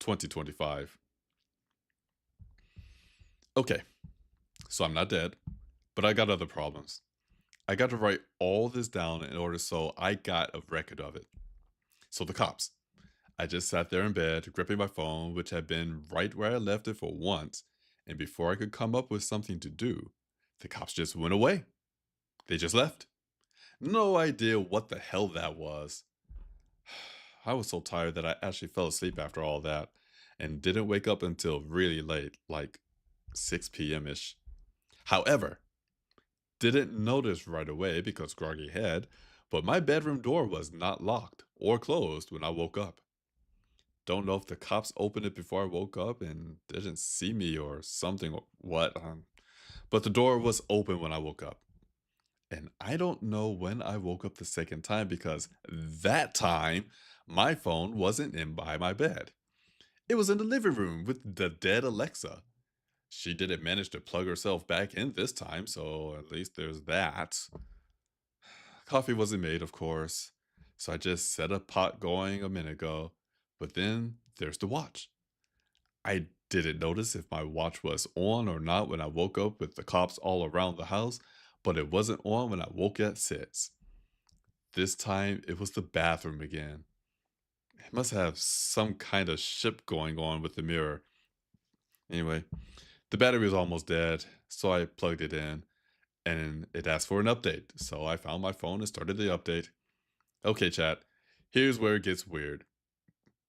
2025. Okay, so I'm not dead, but I got other problems. I got to write all this down in order so I got a record of it. So the cops. I just sat there in bed, gripping my phone, which had been right where I left it for once, and before I could come up with something to do, the cops just went away. They just left. No idea what the hell that was. I was so tired that I actually fell asleep after all that and didn't wake up until really late, like 6 p.m. ish. However, didn't notice right away because groggy head, but my bedroom door was not locked or closed when I woke up. Don't know if the cops opened it before I woke up and didn't see me or something or what. But the door was open when I woke up. And I don't know when I woke up the second time because that time my phone wasn't in by my bed. It was in the living room with the dead Alexa. She didn't manage to plug herself back in this time, so at least there's that. Coffee wasn't made, of course, so I just set a pot going a minute ago. But then there's the watch. I didn't notice if my watch was on or not when I woke up with the cops all around the house, but it wasn't on when I woke at 6. This time it was the bathroom again. It must have some kind of ship going on with the mirror. Anyway, The battery was almost dead, so I plugged it in and it asked for an update. So I found my phone and started the update. Okay, chat, here's where it gets weird.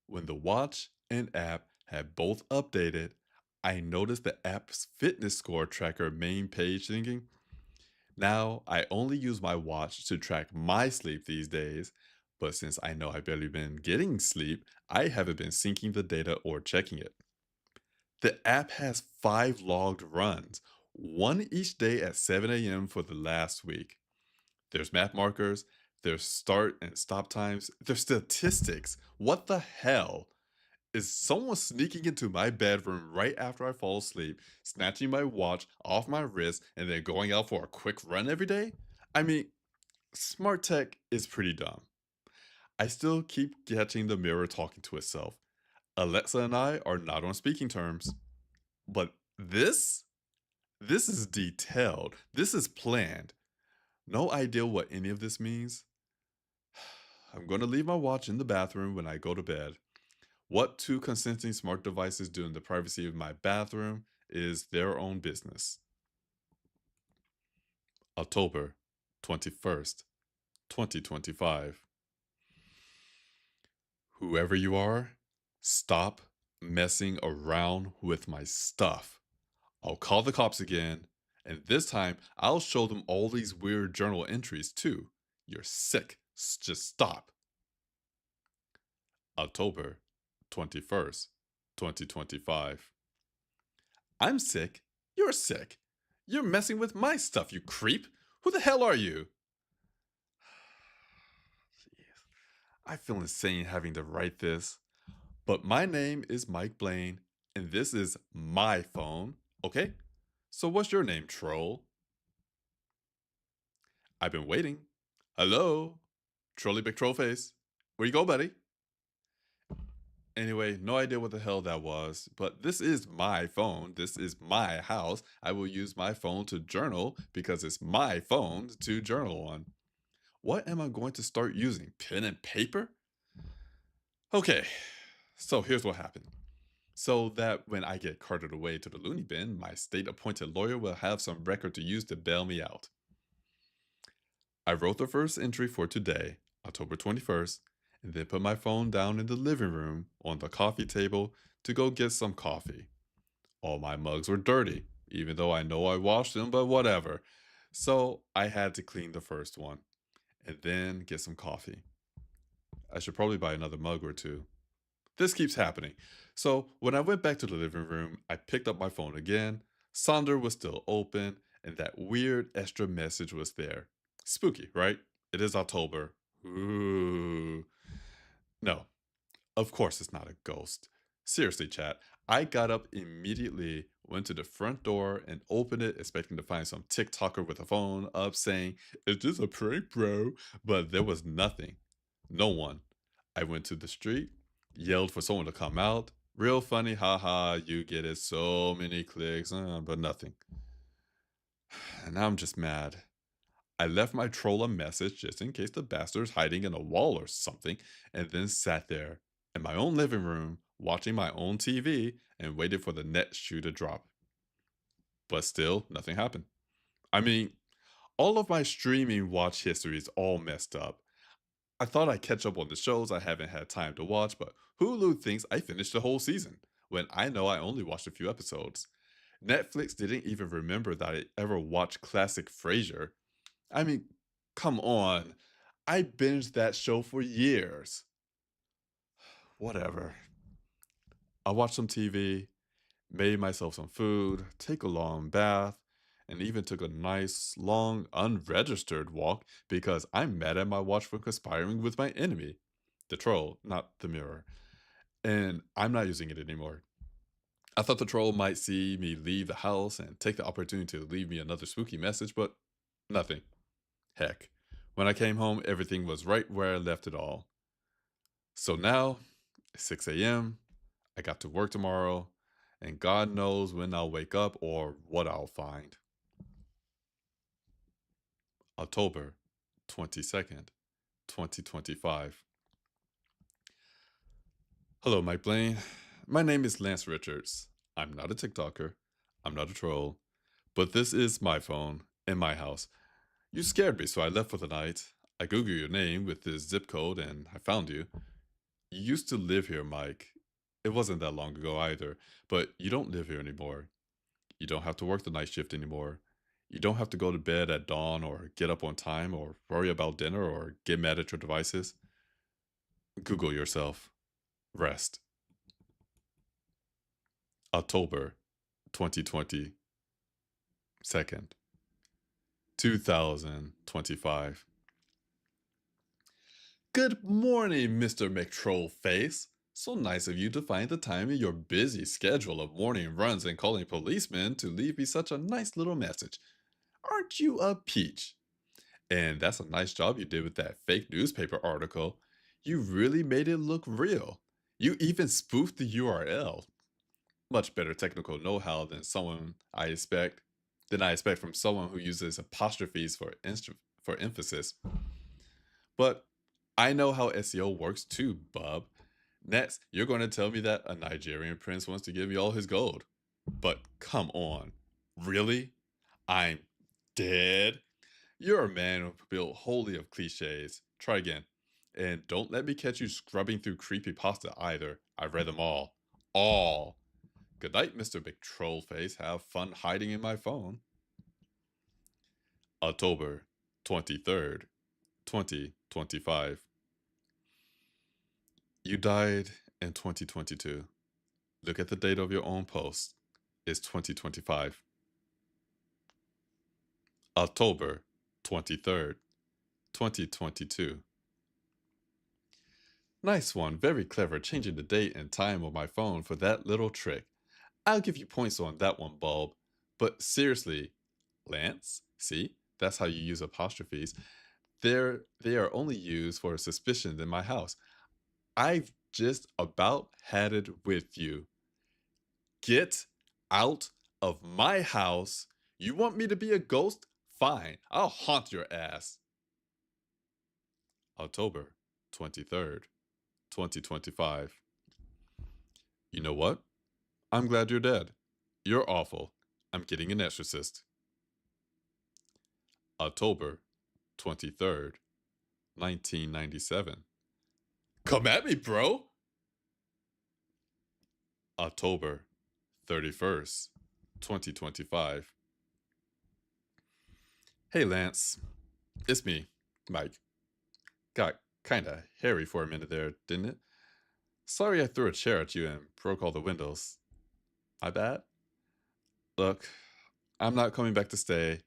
When the watch and app had both updated, I noticed the app's fitness score tracker main page thinking. Now, I only use my watch to track my sleep these days, but since I know I've barely been getting sleep, I haven't been syncing the data or checking it. The app has 5 logged runs, one each day at 7 a.m. for the last week. There's map markers, there's start and stop times, there's statistics. What the hell? Is someone sneaking into my bedroom right after I fall asleep, snatching my watch off my wrist, and then going out for a quick run every day? I mean, smart tech is pretty dumb. I still keep catching the mirror talking to itself. Alexa and I are not on speaking terms. But this is detailed. This is planned. No idea what any of this means. I'm going to leave my watch in the bathroom when I go to bed. What two consenting smart devices do in the privacy of my bathroom is their own business. October 21st, 2025. Whoever you are, stop messing around with my stuff. I'll call the cops again, and this time I'll show them all these weird journal entries too. You're sick. Just stop. October 21st, 2025. I'm sick. You're sick. You're messing with my stuff, you creep. Who the hell are you? Jeez. I feel insane having to write this. But my name is Mike Blaine, and this is my phone, okay? So what's your name, troll? I've been waiting. Hello? Trolly Big Troll Face. Where you go, buddy? Anyway, no idea what the hell that was, but this is my phone. This is my house. I will use my phone to journal because it's my phone to journal on. What am I going to start using? Pen and paper? Okay, so here's what happened. So that when I get carted away to the loony bin, my state appointed lawyer will have some record to use to bail me out. I wrote the first entry for today, October 21st, and then put my phone down in the living room on the coffee table to go get some coffee. All my mugs were dirty, even though I know I washed them, but whatever. So I had to clean the first one and then get some coffee. I should probably buy another mug or two. This keeps happening. So when I went back to the living room, I picked up my phone again. Sonder was still open, and that weird extra message was there. Spooky, right? It is October. Ooh. No, of course it's not a ghost. Seriously, chat. I got up immediately, went to the front door, and opened it, expecting to find some TikToker with a phone up saying, "Is this a prank, bro?" But there was nothing. No one. I went to the street, yelled for someone to come out. Real funny, haha, you get it. So many clicks, but nothing. And now I'm just mad. I left my troll a message just in case the bastard's hiding in a wall or something, and then sat there in my own living room watching my own TV and waited for the next shoe to drop. But still, nothing happened. I mean, all of my streaming watch history is all messed up. I thought I'd catch up on the shows I haven't had time to watch, but Hulu thinks I finished the whole season, when I know I only watched a few episodes. Netflix didn't even remember that I ever watched classic Frasier. I mean, come on. I binged that show for years. Whatever. I watched some TV, made myself some food, take a long bath, and even took a nice, long, unregistered walk because I'm mad at my watch for conspiring with my enemy. The troll, not the mirror. And I'm not using it anymore. I thought the troll might see me leave the house and take the opportunity to leave me another spooky message, but nothing. Heck, when I came home, everything was right where I left it all. So now, it's 6 a.m., I got to work tomorrow, and God knows when I'll wake up or what I'll find. October 22nd, 2025. Hello, Mike Blaine. My name is Lance Richards. I'm not a TikToker. I'm not a troll. But this is my phone in my house. You scared me, so I left for the night. I Googled your name with this zip code and I found you. You used to live here, Mike. It wasn't that long ago either, but you don't live here anymore. You don't have to work the night shift anymore. You don't have to go to bed at dawn or get up on time or worry about dinner or get mad at your devices. Google yourself. Rest. October 2020, 2nd, 2025. Good morning, Mr. McTrollface. So nice of you to find the time in your busy schedule of morning runs and calling policemen to leave me such a nice little message. Aren't you a peach? And that's a nice job you did with that fake newspaper article. You really made it look real. You even spoofed the URL. Much better technical know-how than I expect from someone who uses apostrophes for emphasis. But I know how SEO works too, bub. Next, you're going to tell me that a Nigerian prince wants to give me all his gold. But come on. Really? I'm dead? You're a man built wholly of cliches. Try again. And don't let me catch you scrubbing through creepypasta either. I've read them all. All. Good night, Mr. Big Troll Face. Have fun hiding in my phone. October 23rd, 2025. You died in 2022. Look at the date of your own post. It's 2025. October 23rd, 2022. Nice one. Very clever, changing the date and time on my phone for that little trick. I'll give you points on that one, Bulb. But seriously, Lance, see? That's how you use apostrophes. They are only used for suspicion in my house. I've just about had it with you. Get out of my house. You want me to be a ghost? Fine, I'll haunt your ass. October 23rd, 2025. You know what? I'm glad you're dead. You're awful. I'm getting an exorcist. October 23rd, 1997. Come at me, bro! October 31st, 2025. Hey, Lance. It's me, Mike. Got kinda hairy for a minute there, didn't it? Sorry I threw a chair at you and broke all the windows. My bad? Look, I'm not coming back to stay.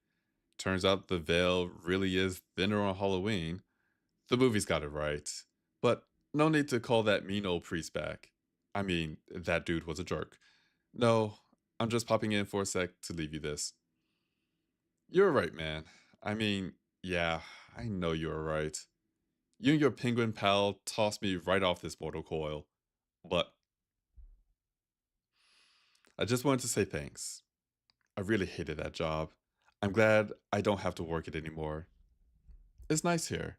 Turns out the veil really is thinner on Halloween. The movie's got it right. But no need to call that mean old priest back. I mean, that dude was a jerk. No, I'm just popping in for a sec to leave you this. You're right, man. I mean, yeah, I know you're right. You and your penguin pal tossed me right off this mortal coil. But I just wanted to say thanks. I really hated that job. I'm glad I don't have to work it anymore. It's nice here.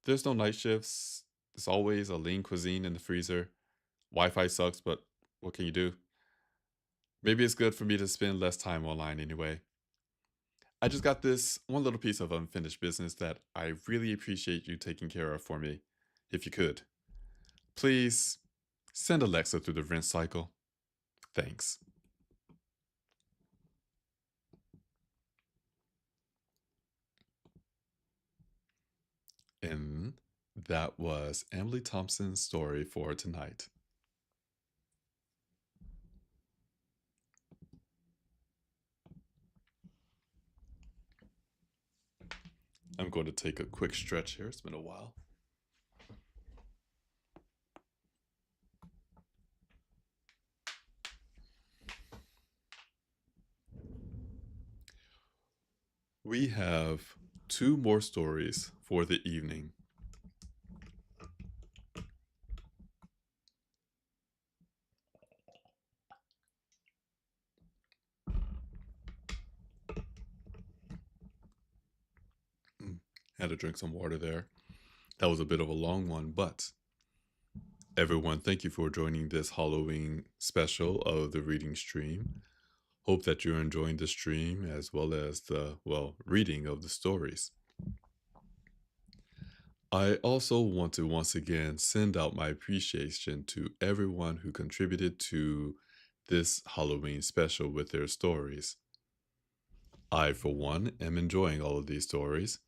There's no night shifts. There's always a lean cuisine in the freezer. Wi-Fi sucks, but what can you do? Maybe it's good for me to spend less time online anyway. I just got this one little piece of unfinished business that I really appreciate you taking care of for me. If you could, please send Alexa through the rinse cycle. Thanks. And that was Emily Thompson's story for tonight. I'm going to take a quick stretch here. It's been a while. We have two more stories for the evening. Had to drink some water there. That was a bit of a long one, but everyone, thank you for joining this Halloween special of the reading stream. Hope that you're enjoying the stream as well as the, well, reading of the stories. I also want to once again send out my appreciation to everyone who contributed to this Halloween special with their stories. I, for one, am enjoying all of these stories,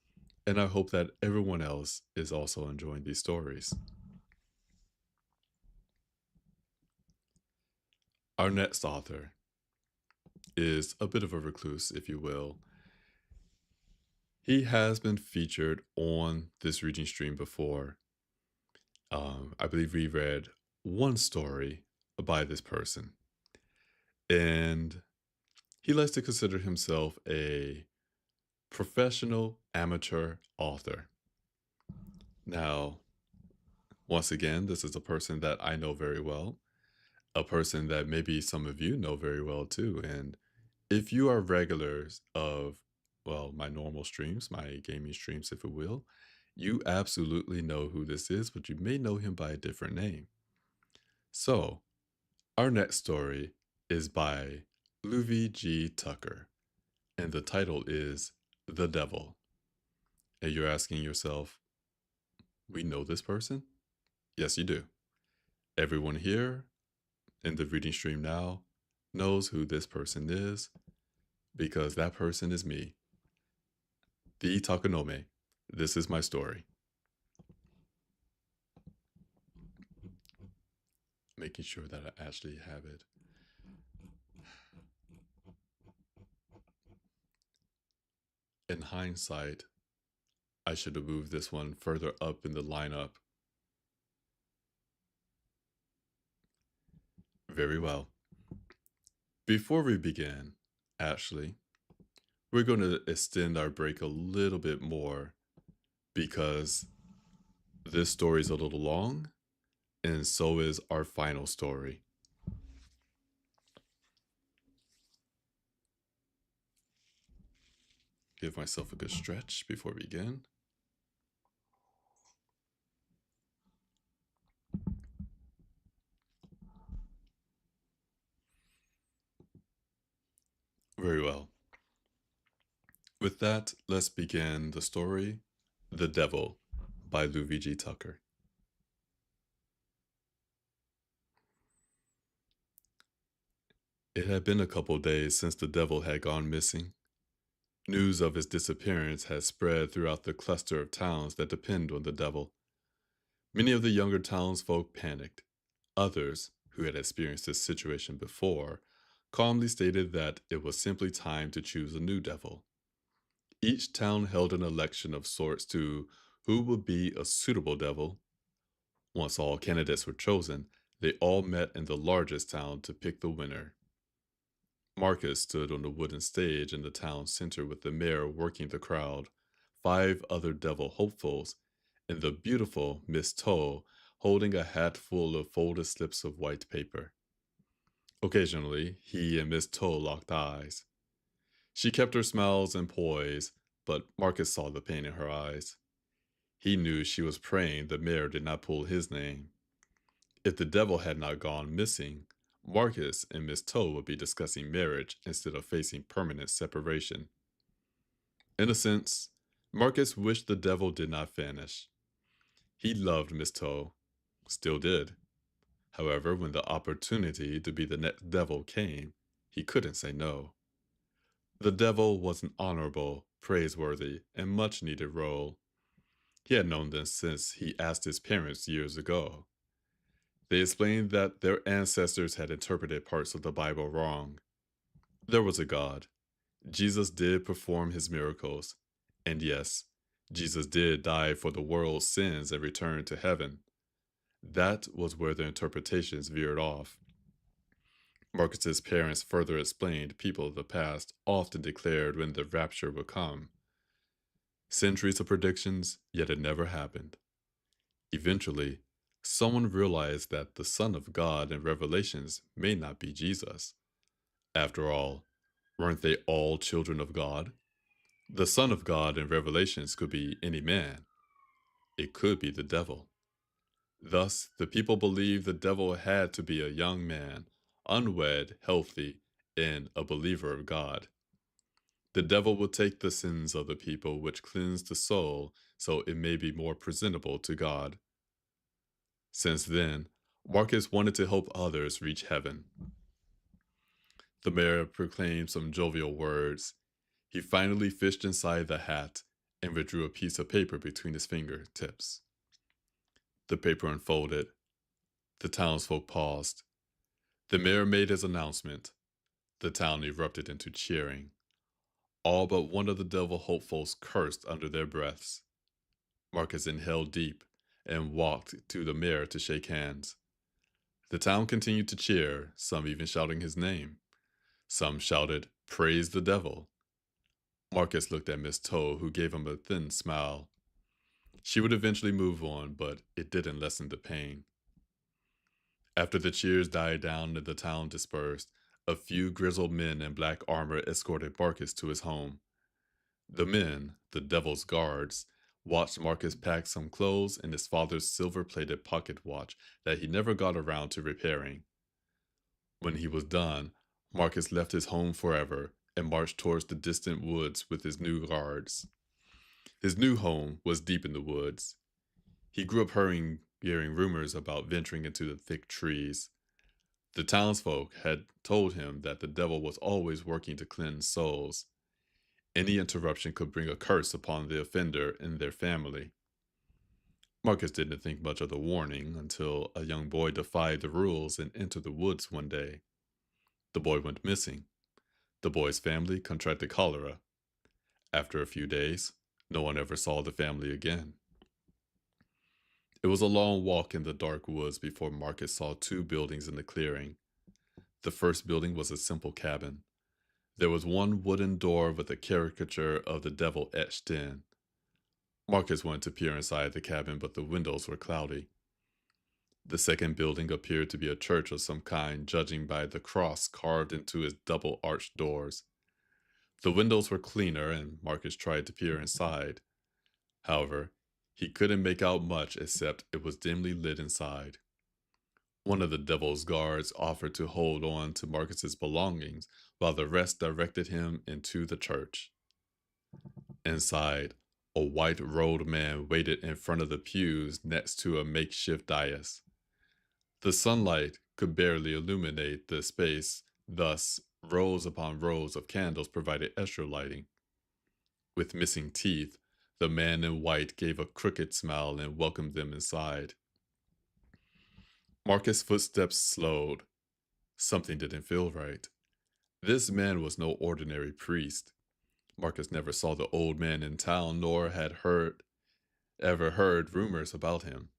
and I hope that everyone else is also enjoying these stories. Our next author is a bit of a recluse, if you will. He has been featured on this reading stream before. I believe we read one story by this person, and he likes to consider himself a professional amateur author. Now, once again, this is a person that I know very well, a person that maybe some of you know very well too. And if you are regulars of, well, my normal streams, my gaming streams, if it will, you absolutely know who this is, but you may know him by a different name. So, our next story is by Luvi G. Tucker, and the title is The Devil. And you're asking yourself, we know this person? Yes, you do. Everyone here in the reading stream now knows who this person is because that person is me, the Takanome. This is my story. Making sure that I actually have it. In hindsight, I should have moved this one further up in the lineup. Very well. Before we begin, actually, we're going to extend our break a little bit more because this story is a little long, and so is our final story. Give myself a good stretch before we begin. Very well. With that, let's begin the story, The Devil by Luigi Tucker. It had been a couple days since the devil had gone missing. News of his disappearance had spread throughout the cluster of towns that depend on the devil. Many of the younger townsfolk panicked. Others, who had experienced this situation before, calmly stated that it was simply time to choose a new devil. Each town held an election of sorts to who would be a suitable devil. Once all candidates were chosen, they all met in the largest town to pick the winner. Marcus stood on the wooden stage in the town center with the mayor working the crowd, 5 other devil hopefuls, and the beautiful Miss Toe holding a hat full of folded slips of white paper. Occasionally, he and Miss Toe locked eyes. She kept her smiles and poise, but Marcus saw the pain in her eyes. He knew she was praying the mayor did not pull his name. If the devil had not gone missing, Marcus and Miss Toe would be discussing marriage instead of facing permanent separation. In a sense, Marcus wished the devil did not vanish. He loved Miss Toe, still did. However, when the opportunity to be the next devil came, he couldn't say no. The devil was an honorable, praiseworthy, and much needed role. He had known this since he asked his parents years ago. They explained that their ancestors had interpreted parts of the Bible wrong. There was a God. Jesus did perform his miracles. And yes, Jesus did die for the world's sins and return to heaven. That was where the interpretations veered off. Marcus's parents further explained people of the past often declared when the rapture would come. Centuries of predictions, yet it never happened. Eventually, someone realized that the Son of God in Revelations may not be Jesus. After all, weren't they all children of God? The Son of God in Revelations could be any man. It could be the devil. Thus, the people believed the devil had to be a young man, unwed, healthy, and a believer of God. The devil will take the sins of the people which cleanse the soul so it may be more presentable to God. Since then, Marcus wanted to help others reach heaven. The mayor proclaimed some jovial words. He finally fished inside the hat and withdrew a piece of paper between his fingertips. The paper unfolded. The townsfolk paused. The mayor made his announcement. The town erupted into cheering. All but one of the devil hopefuls cursed under their breaths. Marcus inhaled deep and walked to the mayor to shake hands. The town continued to cheer, some even shouting his name. Some shouted, "Praise the devil." Marcus looked at Miss Toe, who gave him a thin smile. She would eventually move on, but it didn't lessen the pain. After the cheers died down and the town dispersed, a few grizzled men in black armor escorted Marcus to his home. The men, the devil's guards, watched Marcus pack some clothes in his father's silver-plated pocket watch that he never got around to repairing. When he was done, Marcus left his home forever and marched towards the distant woods with his new guards. His new home was deep in the woods. He grew up hearing rumors about venturing into the thick trees. The townsfolk had told him that the devil was always working to cleanse souls. Any interruption could bring a curse upon the offender and their family. Marcus didn't think much of the warning until a young boy defied the rules and entered the woods one day. The boy went missing. The boy's family contracted cholera. After a few days, no one ever saw the family again. It was a long walk in the dark woods before Marcus saw two buildings in the clearing. The first building was a simple cabin. There was one wooden door with a caricature of the devil etched in. Marcus wanted to peer inside the cabin, but the windows were cloudy. The second building appeared to be a church of some kind, judging by the cross carved into its double-arched doors. The windows were cleaner, and Marcus tried to peer inside. However, he couldn't make out much except it was dimly lit inside. One of the devil's guards offered to hold on to Marcus's belongings while the rest directed him into the church. Inside, a white-robed man waited in front of the pews next to a makeshift dais. The sunlight could barely illuminate the space, thus rows upon rows of candles provided extra lighting. With missing teeth, the man in white gave a crooked smile and welcomed them inside. Marcus' footsteps slowed. Something didn't feel right. This man was no ordinary priest. Marcus never saw the old man in town, nor had ever heard rumors about him.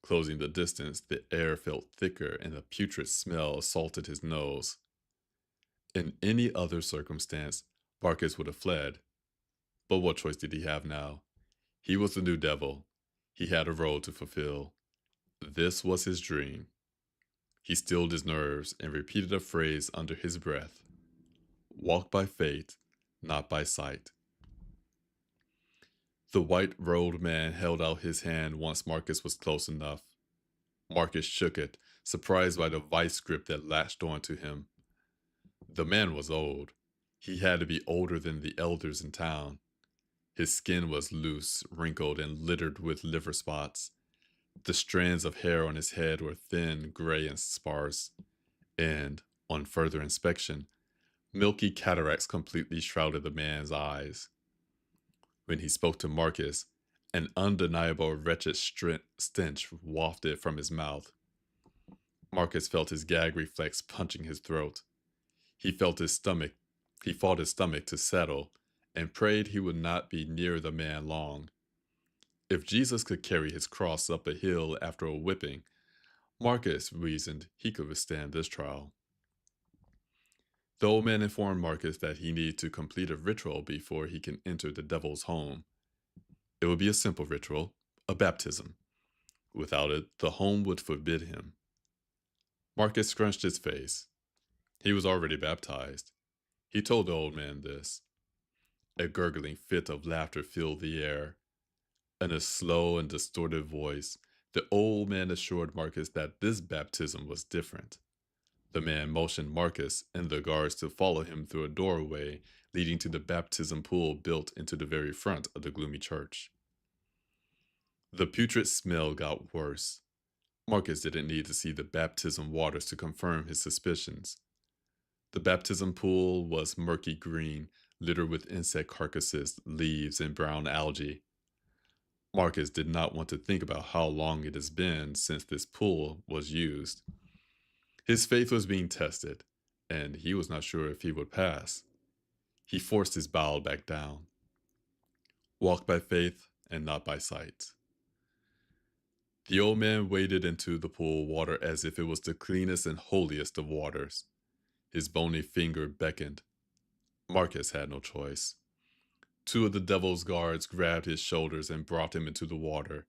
Closing the distance, the air felt thicker and a putrid smell assaulted his nose. In any other circumstance, Marcus would have fled. But what choice did he have now? He was the new devil. He had a role to fulfill. This was his dream. He stilled his nerves and repeated a phrase under his breath. Walk by faith, not by sight. The white-robed man held out his hand once Marcus was close enough. Marcus shook it, surprised by the vice grip that latched onto him. The man was old. He had to be older than the elders in town. His skin was loose, wrinkled, and littered with liver spots. The strands of hair on his head were thin, gray, and sparse, and, on further inspection, milky cataracts completely shrouded the man's eyes. When he spoke to Marcus, an undeniable wretched stench wafted from his mouth. Marcus felt his gag reflex punching his throat. He fought his stomach to settle, and prayed he would not be near the man long. If Jesus could carry his cross up a hill after a whipping, Marcus reasoned he could withstand this trial. The old man informed Marcus that he needed to complete a ritual before he can enter the devil's home. It would be a simple ritual, a baptism. Without it, the home would forbid him. Marcus scrunched his face. He was already baptized. He told the old man this. A gurgling fit of laughter filled the air. In a slow and distorted voice, the old man assured Marcus that this baptism was different. The man motioned Marcus and the guards to follow him through a doorway leading to the baptism pool built into the very front of the gloomy church. The putrid smell got worse. Marcus didn't need to see the baptism waters to confirm his suspicions. The baptism pool was murky green, littered with insect carcasses, leaves, and brown algae. Marcus did not want to think about how long it has been since this pool was used. His faith was being tested, and he was not sure if he would pass. He forced his bowel back down. Walk by faith and not by sight. The old man waded into the pool water as if it was the cleanest and holiest of waters. His bony finger beckoned. Marcus had no choice. Two of the devil's guards grabbed his shoulders and brought him into the water.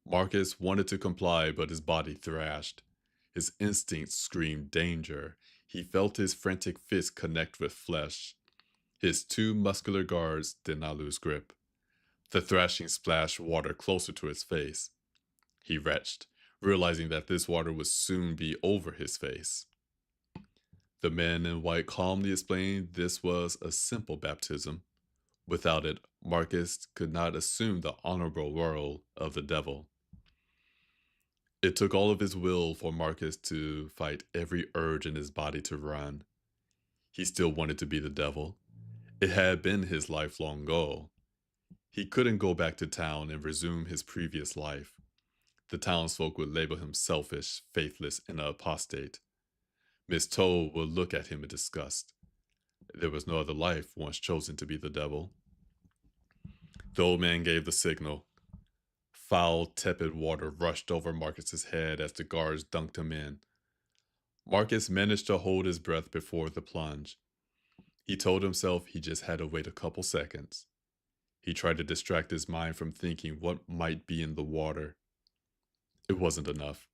Marcus wanted to comply, but his body thrashed. His instincts screamed danger. He felt his frantic fists connect with flesh. His two muscular guards did not lose grip. The thrashing splashed water closer to his face. He retched, realizing that this water would soon be over his face. The man in white calmly explained this was a simple baptism. Without it, Marcus could not assume the honorable role of the devil. It took all of his will for Marcus to fight every urge in his body to run. He still wanted to be the devil. It had been his lifelong goal. He couldn't go back to town and resume his previous life. The townsfolk would label him selfish, faithless, and an apostate. Miss Toad would look at him in disgust. There was no other life once chosen to be the devil. The old man gave the signal. Foul, tepid water rushed over Marcus's head as the guards dunked him in. Marcus managed to hold his breath before the plunge. He told himself he just had to wait a couple seconds. He tried to distract his mind from thinking what might be in the water. It wasn't enough.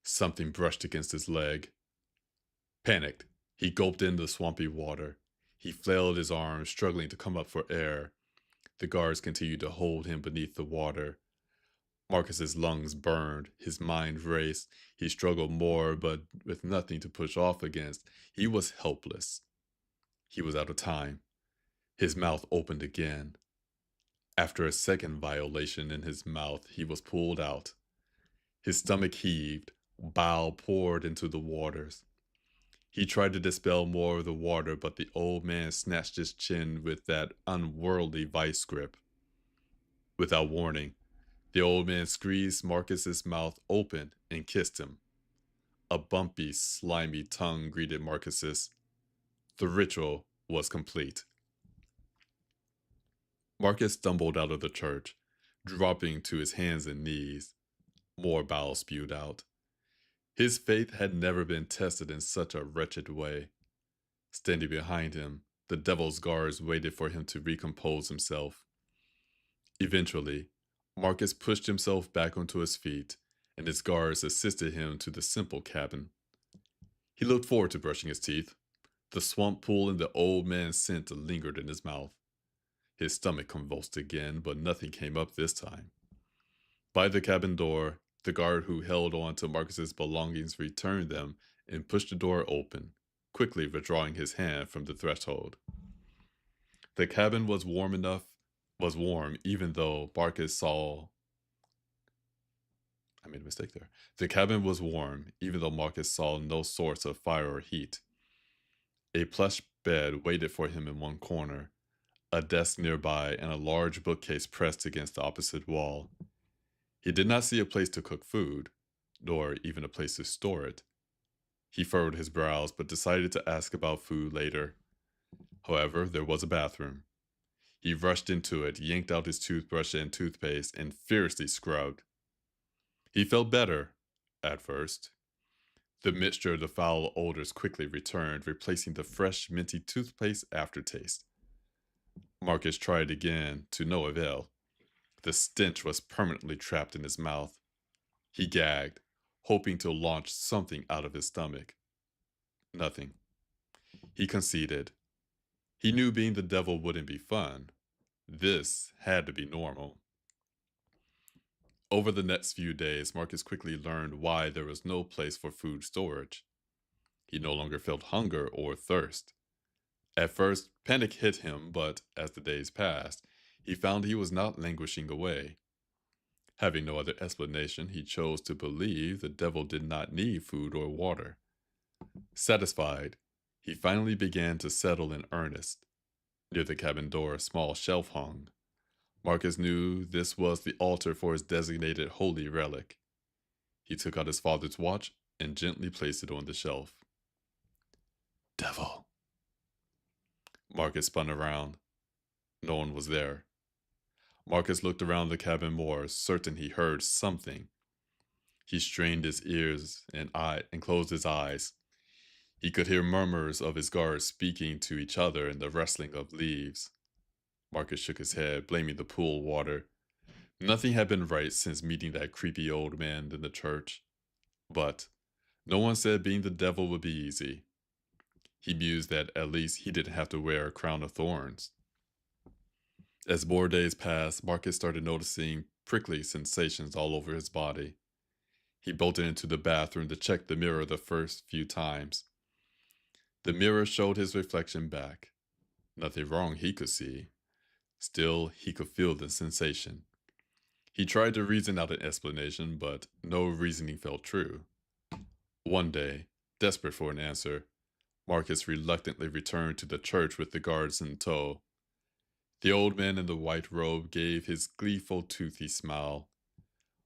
Something brushed against his leg. Panicked, he gulped in the swampy water. He flailed his arms, struggling to come up for air. The guards continued to hold him beneath the water. Marcus's lungs burned, his mind raced. He struggled more, but with nothing to push off against, he was helpless. He was out of time. His mouth opened again. After a second violation in his mouth, he was pulled out. His stomach heaved, bile poured into the waters. He tried to dispel more of the water, but the old man snatched his chin with that unworldly vice grip. Without warning, the old man squeezed Marcus's mouth open and kissed him. A bumpy, slimy tongue greeted Marcus's. The ritual was complete. Marcus stumbled out of the church, dropping to his hands and knees. More bile spewed out. His faith had never been tested in such a wretched way. Standing behind him, the devil's guards waited for him to recompose himself. Eventually, Marcus pushed himself back onto his feet, and his guards assisted him to the simple cabin. He looked forward to brushing his teeth. The swamp pool and the old man's scent lingered in his mouth. His stomach convulsed again, but nothing came up this time. By the cabin door, the guard who held on to Marcus's belongings returned them and pushed the door open, quickly withdrawing his hand from the threshold. The cabin was warm even though Marcus saw I made a mistake there. The cabin was warm, even though Marcus saw no source of fire or heat. A plush bed waited for him in one corner, a desk nearby, and a large bookcase pressed against the opposite wall. He did not see a place to cook food, nor even a place to store it. He furrowed his brows, but decided to ask about food later. However, there was a bathroom. He rushed into it, yanked out his toothbrush and toothpaste, and fiercely scrubbed. He felt better, at first. The mixture of the foul odors quickly returned, replacing the fresh, minty toothpaste aftertaste. Marcus tried again, to no avail. The stench was permanently trapped in his mouth. He gagged, hoping to launch something out of his stomach. Nothing. He conceded. He knew being the devil wouldn't be fun. This had to be normal. Over the next few days, Marcus quickly learned why there was no place for food storage. He no longer felt hunger or thirst. At first, panic hit him, but as the days passed, he found he was not languishing away. Having no other explanation, he chose to believe the devil did not need food or water. Satisfied, he finally began to settle in earnest. Near the cabin door, a small shelf hung. Marcus knew this was the altar for his designated holy relic. He took out his father's watch and gently placed it on the shelf. Devil. Marcus spun around. No one was there. Marcus looked around the cabin more, certain he heard something. He strained his ears and closed his eyes. He could hear murmurs of his guards speaking to each other and the rustling of leaves. Marcus shook his head, blaming the pool water. Nothing had been right since meeting that creepy old man in the church. But no one said being the devil would be easy. He mused that at least he didn't have to wear a crown of thorns. As more days passed, Marcus started noticing prickly sensations all over his body. He bolted into the bathroom to check the mirror the first few times. The mirror showed his reflection back. Nothing wrong he could see. Still, he could feel the sensation. He tried to reason out an explanation, but no reasoning felt true. One day, desperate for an answer, Marcus reluctantly returned to the church with the guards in tow. The old man in the white robe gave his gleeful, toothy smile.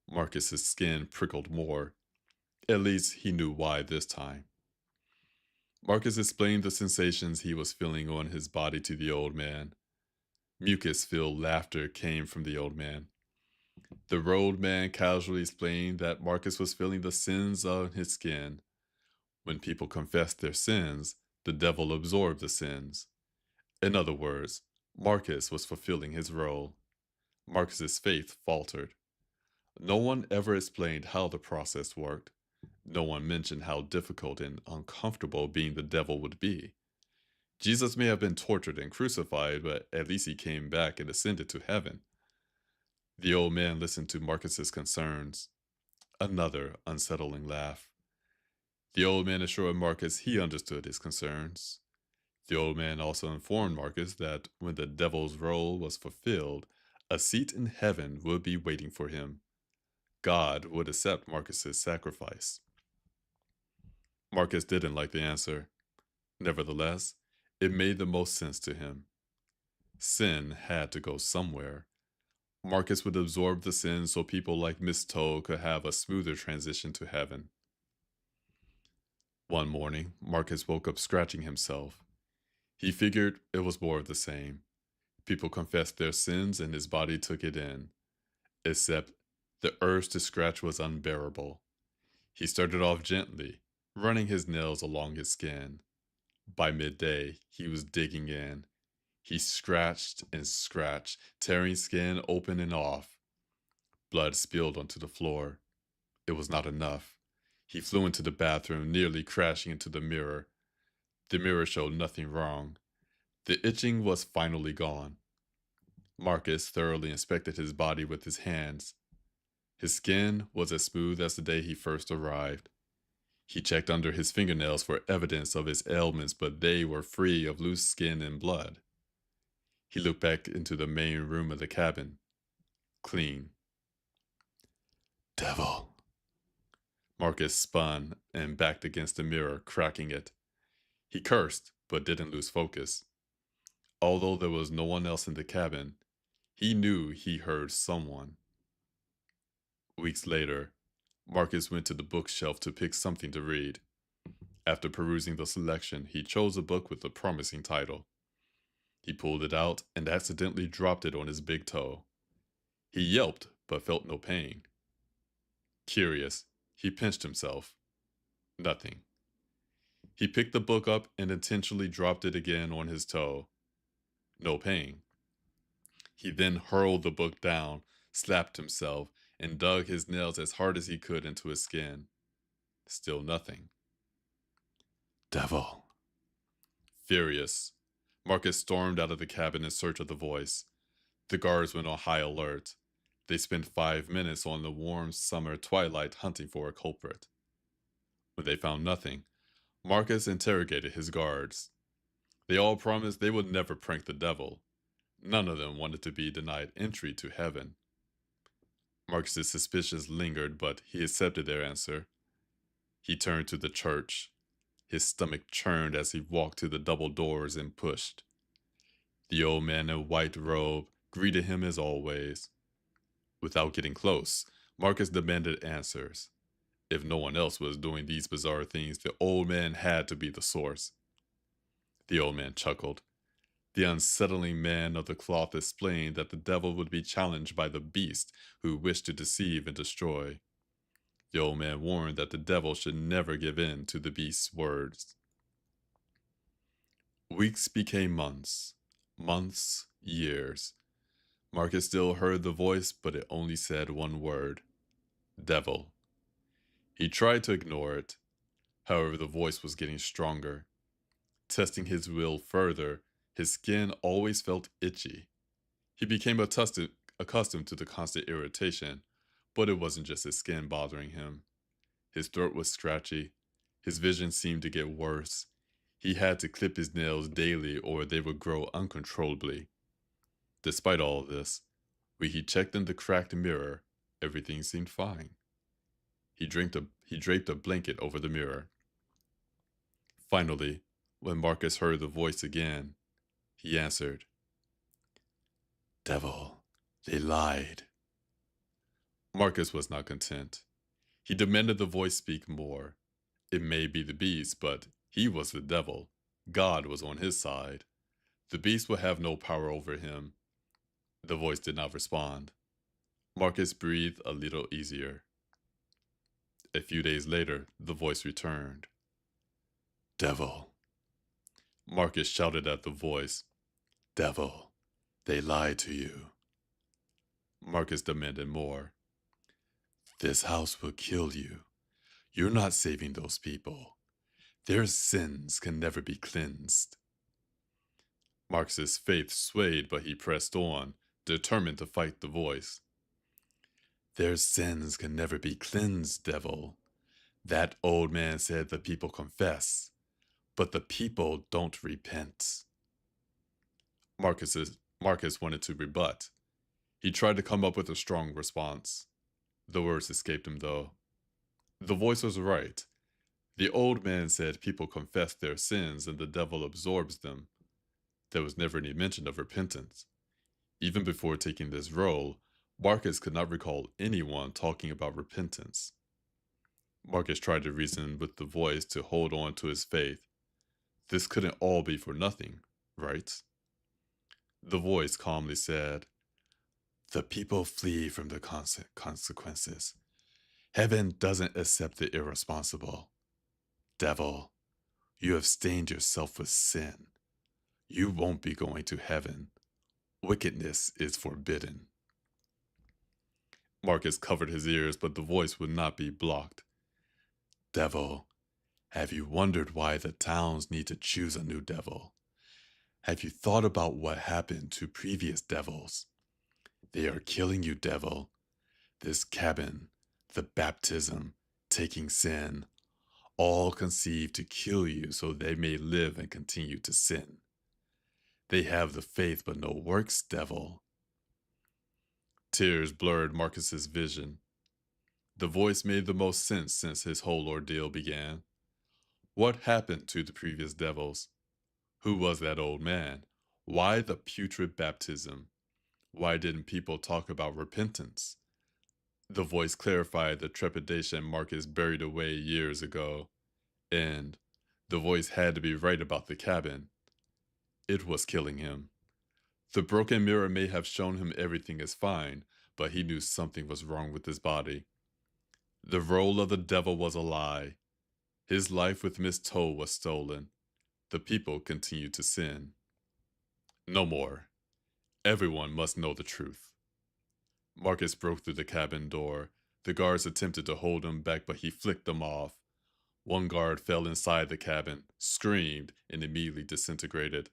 Marcus's skin prickled more. At least he knew why this time. Marcus explained the sensations he was feeling on his body to the old man. Mucus-filled laughter came from the old man. The old man casually explained that Marcus was feeling the sins on his skin. When people confessed their sins, the devil absorbed the sins. In other words, Marcus was fulfilling his role. Marcus's faith faltered. No one ever explained how the process worked. No one mentioned how difficult and uncomfortable being the devil would be. Jesus may have been tortured and crucified, but at least he came back and ascended to heaven. The old man listened to Marcus's concerns. Another unsettling laugh. The old man assured Marcus he understood his concerns. The old man also informed Marcus that when the devil's role was fulfilled, a seat in heaven would be waiting for him. God would accept Marcus's sacrifice. Marcus didn't like the answer. Nevertheless, it made the most sense to him. Sin had to go somewhere. Marcus would absorb the sin so people like Miss Toad could have a smoother transition to heaven. One morning, Marcus woke up scratching himself. He figured it was more of the same. People confessed their sins and his body took it in. Except the urge to scratch was unbearable. He started off gently, running his nails along his skin. By midday, he was digging in. He scratched and scratched, tearing skin open and off. Blood spilled onto the floor. It was not enough. He flew into the bathroom, nearly crashing into the mirror. The mirror showed nothing wrong. The itching was finally gone. Marcus thoroughly inspected his body with his hands. His skin was as smooth as the day he first arrived. He checked under his fingernails for evidence of his ailments, but they were free of loose skin and blood. He looked back into the main room of the cabin. Clean. Devil. Marcus spun and backed against the mirror, cracking it. He cursed, but didn't lose focus. Although there was no one else in the cabin, he knew he heard someone. Weeks later, Marcus went to the bookshelf to pick something to read. After perusing the selection, he chose a book with a promising title. He pulled it out and accidentally dropped it on his big toe. He yelped, but felt no pain. Curious, he pinched himself. Nothing. He picked the book up and intentionally dropped it again on his toe. No pain. He then hurled the book down, slapped himself, and dug his nails as hard as he could into his skin. Still nothing. Devil. Furious, Marcus stormed out of the cabin in search of the voice. The guards went on high alert. They spent 5 minutes on the warm summer twilight hunting for a culprit. When they found nothing, Marcus interrogated his guards. They all promised they would never prank the devil. None of them wanted to be denied entry to heaven. Marcus's suspicions lingered, but he accepted their answer. He turned to the church. His stomach churned as he walked to the double doors and pushed. The old man in a white robe greeted him as always. Without getting close, Marcus demanded answers. If no one else was doing these bizarre things, the old man had to be the source. The old man chuckled. The unsettling man of the cloth explained that the devil would be challenged by the beast who wished to deceive and destroy. The old man warned that the devil should never give in to the beast's words. Weeks became months, months, years. Marcus still heard the voice, but it only said one word: devil. He tried to ignore it. However, the voice was getting stronger. Testing his will further, his skin always felt itchy. He became accustomed to the constant irritation, but it wasn't just his skin bothering him. His throat was scratchy. His vision seemed to get worse. He had to clip his nails daily or they would grow uncontrollably. Despite all of this, when he checked in the cracked mirror, everything seemed fine. He draped a blanket over the mirror. Finally, when Marcus heard the voice again, he answered, "Devil, they lied." Marcus was not content. He demanded the voice speak more. It may be the beast, but he was the devil. God was on his side. The beast would have no power over him. The voice did not respond. Marcus breathed a little easier. A few days later, the voice returned. "Devil." Marcus shouted at the voice, "Devil, they lied to you." Marcus demanded more. "This house will kill you. You're not saving those people. Their sins can never be cleansed." Marcus's faith swayed, but he pressed on, determined to fight the voice. "Their sins can never be cleansed, devil. That old man said the people confess, but the people don't repent." Marcus wanted to rebut. He tried to come up with a strong response. The words escaped him, though. The voice was right. The old man said people confess their sins and the devil absorbs them. There was never any mention of repentance. Even before taking this role, Marcus could not recall anyone talking about repentance. Marcus tried to reason with the voice to hold on to his faith. This couldn't all be for nothing, right? The voice calmly said, "The people flee from the consequences. Heaven doesn't accept the irresponsible. Devil, you have stained yourself with sin. You won't be going to heaven. Wickedness is forbidden." Marcus covered his ears, but the voice would not be blocked. "Devil, have you wondered why the towns need to choose a new devil? Have you thought about what happened to previous devils? They are killing you, devil. This cabin, the baptism, taking sin, all conceived to kill you so they may live and continue to sin. They have the faith but no works, devil." Tears blurred Marcus's vision. The voice made the most sense since his whole ordeal began. What happened to the previous devils? Who was that old man? Why the putrid baptism? Why didn't people talk about repentance? The voice clarified the trepidation Marcus buried away years ago. And the voice had to be right about the cabin. It was killing him. The broken mirror may have shown him everything is fine, but he knew something was wrong with his body. The role of the devil was a lie. His life with Miss Toe was stolen. The people continued to sin. No more. Everyone must know the truth. Marcus broke through the cabin door. The guards attempted to hold him back, but he flicked them off. One guard fell inside the cabin, screamed, and immediately disintegrated.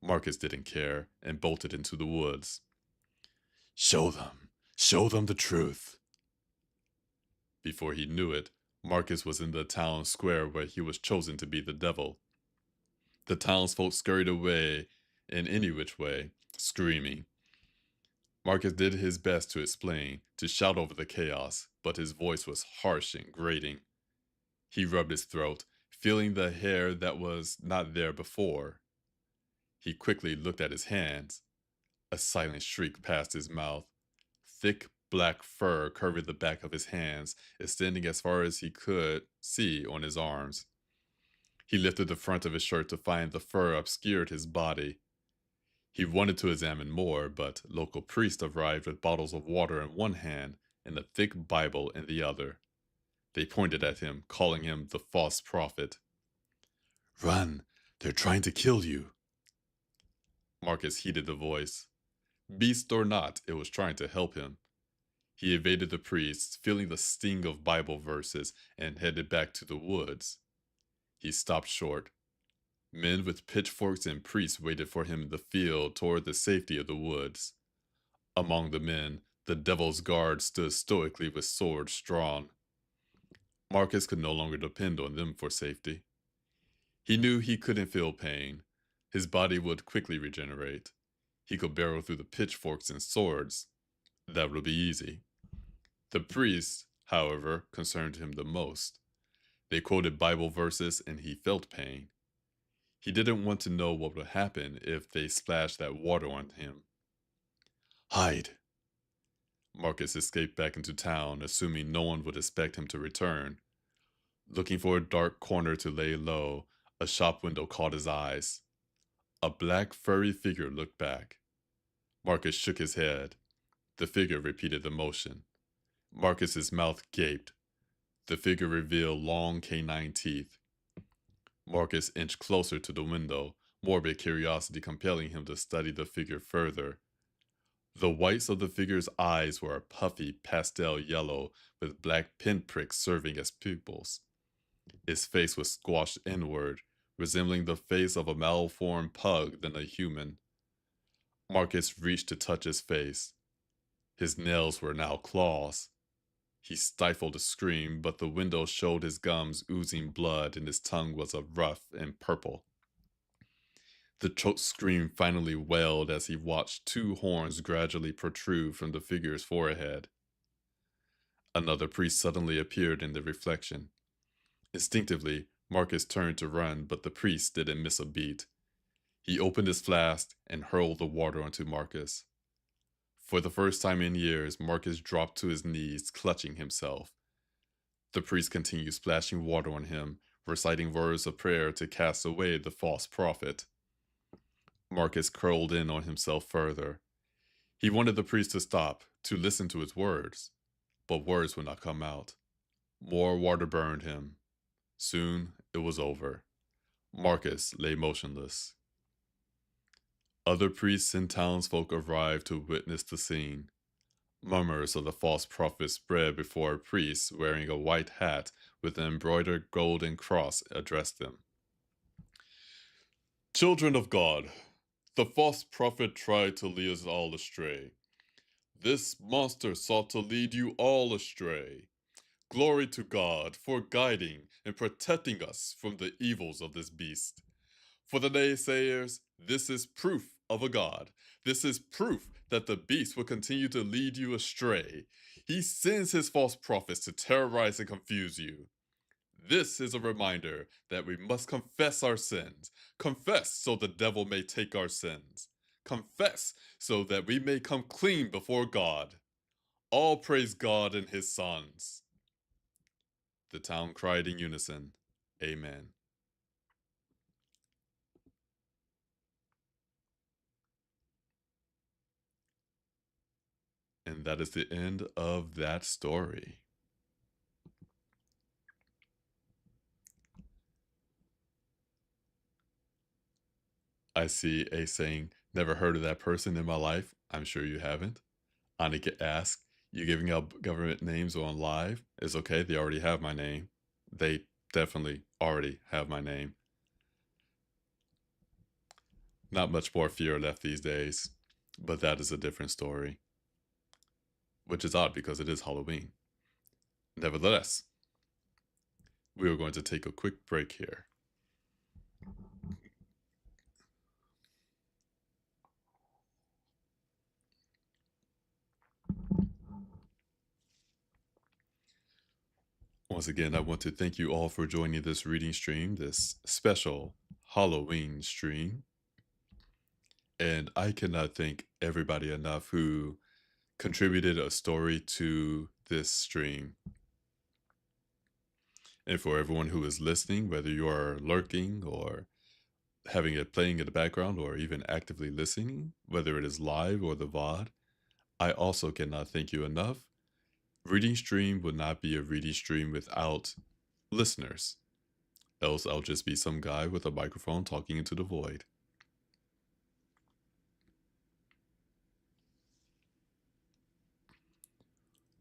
Marcus didn't care and bolted into the woods. Show them the truth." Before he knew it, Marcus was in the town square where he was chosen to be the devil. The townsfolk scurried away in any which way, screaming. Marcus did his best to explain, to shout over the chaos, but his voice was harsh and grating. He rubbed his throat, feeling the hair that was not there before. He quickly looked at his hands. A silent shriek passed his mouth. Thick black fur covered the back of his hands, extending as far as he could see on his arms. He lifted the front of his shirt to find the fur obscured his body. He wanted to examine more, but local priests arrived with bottles of water in one hand and a thick Bible in the other. They pointed at him, calling him the false prophet. "Run! They're trying to kill you!" Marcus heeded the voice. Beast or not, it was trying to help him. He evaded the priests, feeling the sting of Bible verses, and headed back to the woods. He stopped short. Men with pitchforks and priests waited for him in the field toward the safety of the woods. Among the men, the devil's guard stood stoically with swords drawn. Marcus could no longer depend on them for safety. He knew he couldn't feel pain. His body would quickly regenerate. He could barrel through the pitchforks and swords. That would be easy. The priests, however, concerned him the most. They quoted Bible verses and he felt pain. He didn't want to know what would happen if they splashed that water on him. Hide! Marcus escaped back into town, assuming no one would expect him to return. Looking for a dark corner to lay low, a shop window caught his eyes. A black, furry figure looked back. Marcus shook his head. The figure repeated the motion. Marcus's mouth gaped. The figure revealed long canine teeth. Marcus inched closer to the window, morbid curiosity compelling him to study the figure further. The whites of the figure's eyes were a puffy pastel yellow, with black pinpricks serving as pupils. Its face was squashed inward, resembling the face of a malformed pug than a human. Marcus reached to touch his face. His nails were now claws. He stifled a scream, but the window showed his gums oozing blood and his tongue was a rough and purple. The choked scream finally wailed as he watched two horns gradually protrude from the figure's forehead. Another priest suddenly appeared in the reflection. Instinctively, Marcus turned to run, but the priest didn't miss a beat. He opened his flask and hurled the water onto Marcus. For the first time in years, Marcus dropped to his knees, clutching himself. The priest continued splashing water on him, reciting words of prayer to cast away the false prophet. Marcus curled in on himself further. He wanted the priest to stop, to listen to his words, but words would not come out. More water burned him. Soon it was over. Marcus lay motionless. Other priests and townsfolk arrived to witness the scene. Murmurs of the false prophet spread before a priest wearing a white hat with an embroidered golden cross addressed them. "Children of God, the false prophet tried to lead us all astray. This monster sought to lead you all astray. Glory to God for guiding and protecting us from the evils of this beast. For the naysayers, this is proof of a God. This is proof that the beast will continue to lead you astray. He sends his false prophets to terrorize and confuse you. This is a reminder that we must confess our sins. Confess so the devil may take our sins. Confess so that we may come clean before God. All praise God and his sons." The town cried in unison, "Amen." And that is the end of that story. I see A saying, "Never heard of that person in my life." I'm sure you haven't. Anika asks, "You giving out government names on live?" It's okay, they already have my name. They definitely already have my name. Not much more fear left these days, but that is a different story. Which is odd because it is Halloween. Nevertheless, we are going to take a quick break here. Once again, I want to thank you all for joining this reading stream, this special Halloween stream. And I cannot thank everybody enough who contributed a story to this stream. And for everyone who is listening, whether you are lurking or having it playing in the background or even actively listening, whether it is live or the VOD, I also cannot thank you enough. Reading stream would not be a reading stream without listeners. Else I'll just be some guy with a microphone talking into the void.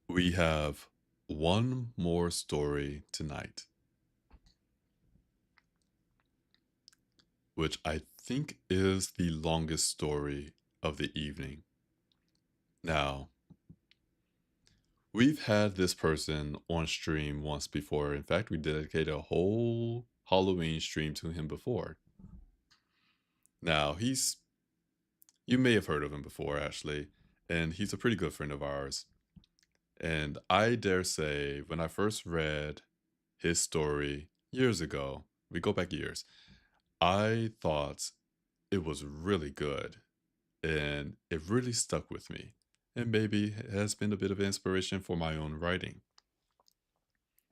We have one more story tonight, which I think is the longest story of the evening. Now, we've had this person on stream once before. In fact, we dedicated a whole Halloween stream to him before. Now, you may have heard of him before, actually, and he's a pretty good friend of ours. And I dare say, when I first read his story years ago, we go back years, I thought it was really good and it really stuck with me. And maybe has been a bit of inspiration for my own writing.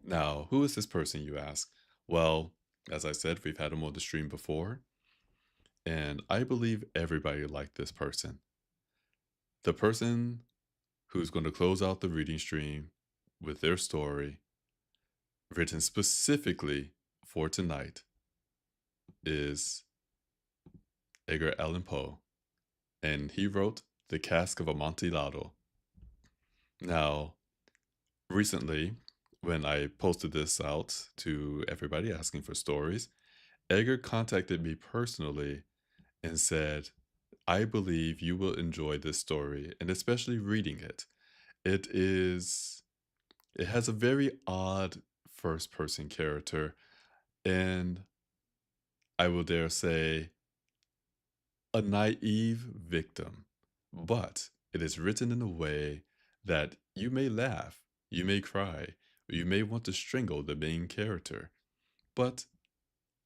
Now, who is this person, you ask? Well, as I said, we've had him on the stream before, and I believe everybody liked this person. The person who's going to close out the reading stream with their story, written specifically for tonight, is Edgar Allan Poe, and he wrote The Cask of Amontillado. Now, recently, when I posted this out to everybody asking for stories, Edgar contacted me personally and said, I believe you will enjoy this story, and especially reading it. It has a very odd first person character, and I will dare say a naive victim, but it is written in a way that you may laugh, you may cry, or you may want to strangle the main character. But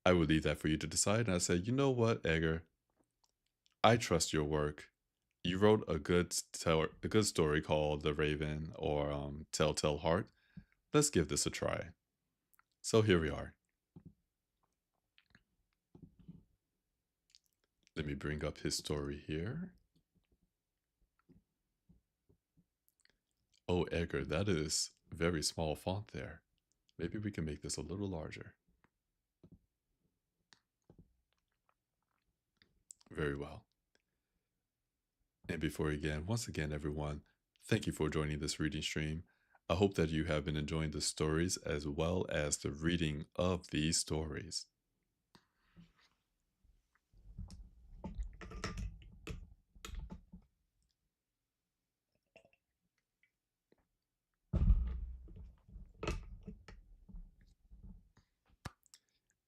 I will leave that for you to decide. And I said, you know what, Edgar? I trust your work. You wrote a good story called The Raven or Telltale Heart. Let's give this a try. So here we are. Let me bring up his story here. Oh, Edgar, that is very small font there. Maybe we can make this a little larger. Very well. And before we begin, once again, everyone, thank you for joining this reading stream. I hope that you have been enjoying the stories as well as the reading of these stories.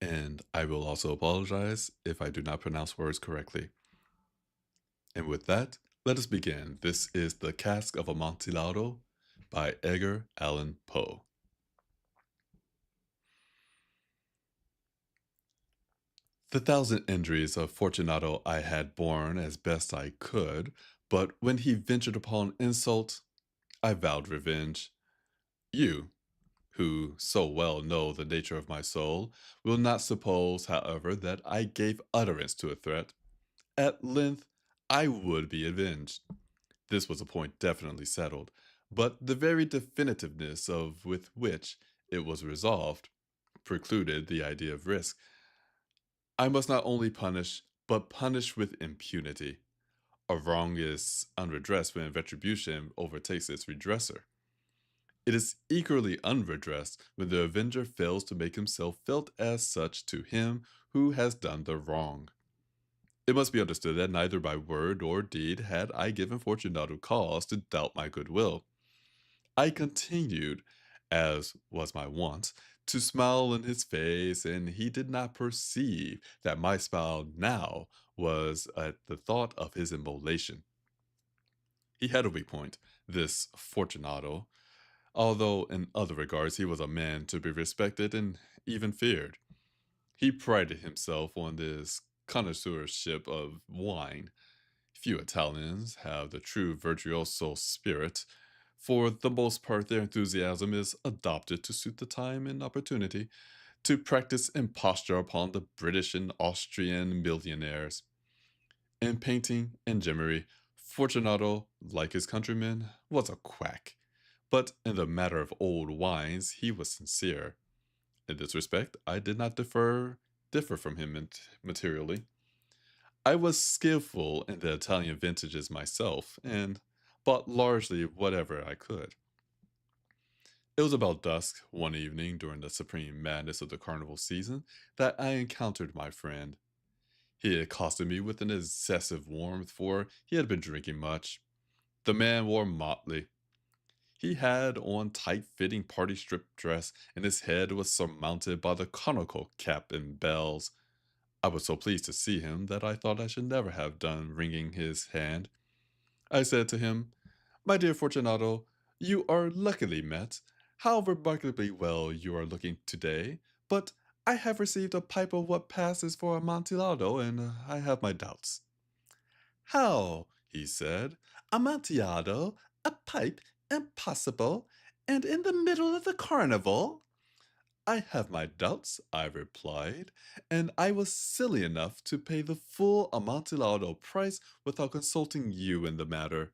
And I will also apologize if I do not pronounce words correctly. And with that, let us begin. This is The Cask of Amontillado by Edgar Allan Poe. The 1,000 injuries of Fortunato I had borne as best I could, but when he ventured upon insult, I vowed revenge. You, who so well know the nature of my soul, will not suppose, however, that I gave utterance to a threat. At length, I would be avenged. This was a point definitely settled, but the very definitiveness with which it was resolved precluded the idea of risk. I must not only punish, but punish with impunity. A wrong is unredressed when retribution overtakes its redresser. It is equally unredressed when the avenger fails to make himself felt as such to him who has done the wrong. It must be understood that neither by word or deed had I given Fortunato cause to doubt my goodwill. I continued, as was my wont, to smile in his face, and he did not perceive that my smile now was at the thought of his immolation. He had a weak point, this Fortunato, although in other regards he was a man to be respected and even feared. He prided himself on this connoisseurship of wine. Few Italians have the true virtuoso spirit. For the most part, their enthusiasm is adopted to suit the time and opportunity to practice imposture upon the British and Austrian millionaires. In painting and gemmary, Fortunato, like his countrymen, was a quack. But in the matter of old wines, he was sincere. In this respect, I did not differ from him materially. I was skillful in the Italian vintages myself, and bought largely whatever I could. It was about dusk one evening during the supreme madness of the carnival season that I encountered my friend. He accosted me with an excessive warmth, for he had been drinking much. The man wore motley. He had on tight-fitting party strip dress, and his head was surmounted by the conical cap and bells. I was so pleased to see him that I thought I should never have done wringing his hand. I said to him, "My dear Fortunato, you are luckily met. How remarkably well you are looking today! But I have received a pipe of what passes for Amontillado, and I have my doubts." "How?" he said. "Amontillado? A pipe? Impossible! And in the middle of the carnival?" "I have my doubts," I replied, "and I was silly enough to pay the full Amontillado price without consulting you in the matter.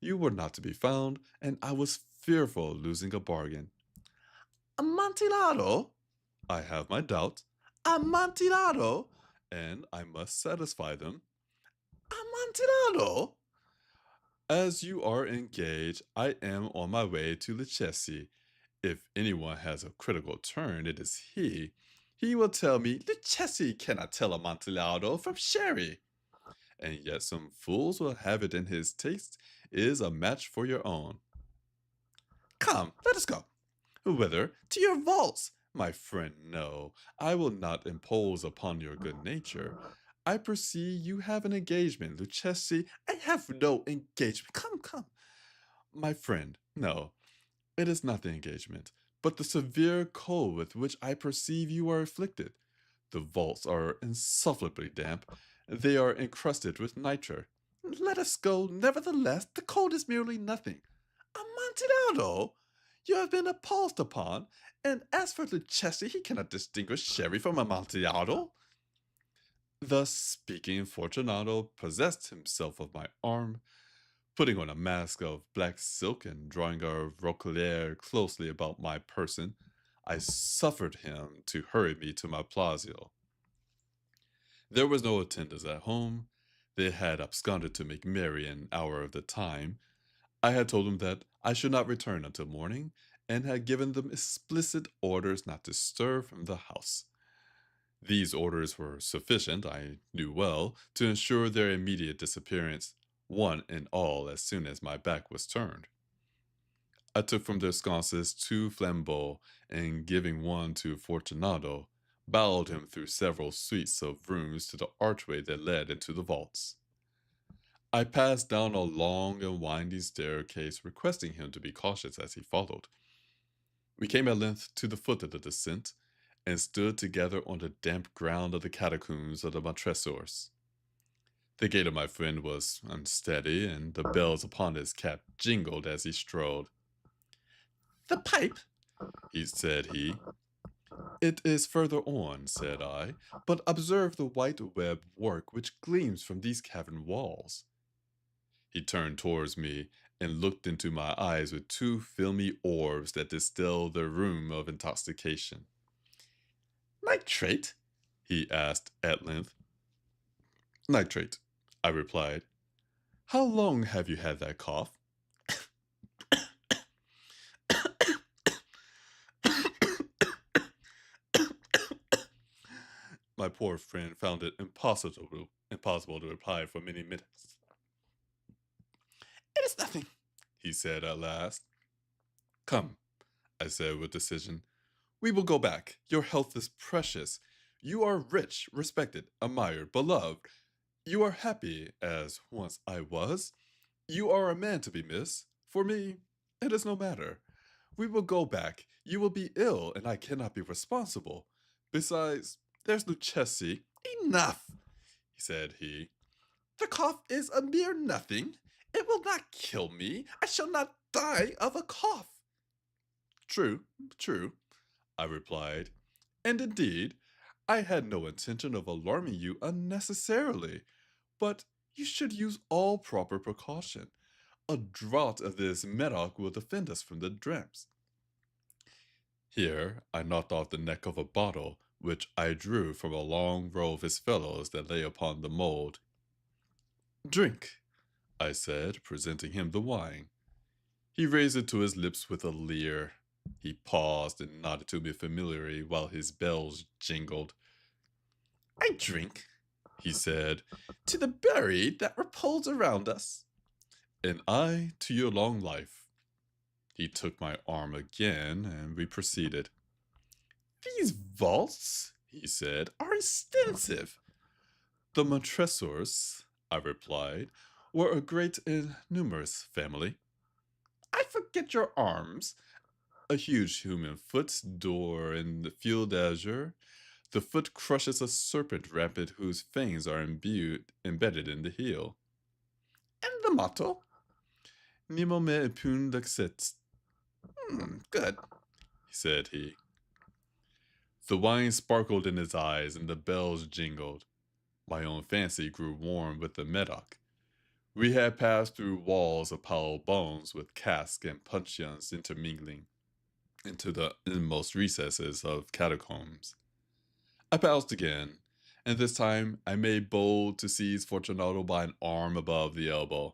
You were not to be found, and I was fearful of losing a bargain." "Amontillado?" "I have my doubts." "Amontillado?" "And I must satisfy them." "Amontillado?" "As you are engaged, I am on my way to Lucchesi. If anyone has a critical turn, it is he. He will tell me, 'Lucchesi cannot tell Amontillado from Sherry.' And yet some fools will have it in his taste is a match for your own." "Come, let us go." "Whither? To your vaults." "My friend, no. I will not impose upon your good nature. I perceive you have an engagement, Lucchesi." "I have no engagement. Come, come." "My friend, no. It is not the engagement, but the severe cold with which I perceive you are afflicted. The vaults are insufferably damp. They are encrusted with nitre." "Let us go, nevertheless. The cold is merely nothing." "Amontillado? You have been imposed upon. And as for Lucchesi, he cannot distinguish Sherry from Amontillado." Thus speaking, Fortunato possessed himself of my arm, putting on a mask of black silk and drawing a roquelaire closely about my person. I suffered him to hurry me to my plausio. There was no attendance at home. They had absconded to make merry an hour of the time. I had told them that I should not return until morning, and had given them explicit orders not to stir from the house. These orders were sufficient, I knew well, to ensure their immediate disappearance, one and all, as soon as my back was turned. I took from their sconces two flambeaux, and giving one to Fortunato, bowed him through several suites of rooms to the archway that led into the vaults. I passed down a long and winding staircase, requesting him to be cautious as he followed. We came at length to the foot of the descent, and stood together on the damp ground of the catacombs of the Montresors. The gait of my friend was unsteady, and the bells upon his cap jingled as he strode. "The pipe?" said he. "It is further on," said I, "but observe the white web work which gleams from these cavern walls." He turned towards me, and looked into my eyes with two filmy orbs that distilled the rheum of intoxication. "Nitrate?" he asked at length. "Nitrate," I replied. "How long have you had that cough?" My poor friend found it impossible to reply for many minutes. "It is nothing," he said at last. "Come," I said with decision. We will go back. Your health is precious. You are rich, respected, admired, beloved. You are happy, as once I was. You are a man to be missed. For me, it is no matter. We will go back. You will be ill, and I cannot be responsible. Besides, there's Lucchesi. Enough, said he. The cough is a mere nothing. It will not kill me. I shall not die of a cough. True, true, I replied. And indeed, I had no intention of alarming you unnecessarily. But you should use all proper precaution. A draught of this medoc will defend us from the dregs. Here I knocked off the neck of a bottle, which I drew from a long row of his fellows that lay upon the mould. Drink, I said, presenting him the wine. He raised it to his lips with a leer. He paused and nodded to me familiarly while his bells jingled. I drink, he said, to the buried that repose around us. And I to your long life. He took my arm again, and we proceeded. These vaults, he said, are extensive. The Montresors, I replied, were a great and numerous family. I forget your arms. A huge human foot door in the field azure. The foot crushes a serpent rampant whose fangs are embedded in the heel. And the motto? Nemo me impune dexit. Good, said he. The wine sparkled in his eyes and the bells jingled. My own fancy grew warm with the medoc. We had passed through walls of piled bones with casks and puncheons intermingling into the inmost recesses of catacombs. I paused again, and this time I made bold to seize Fortunato by an arm above the elbow.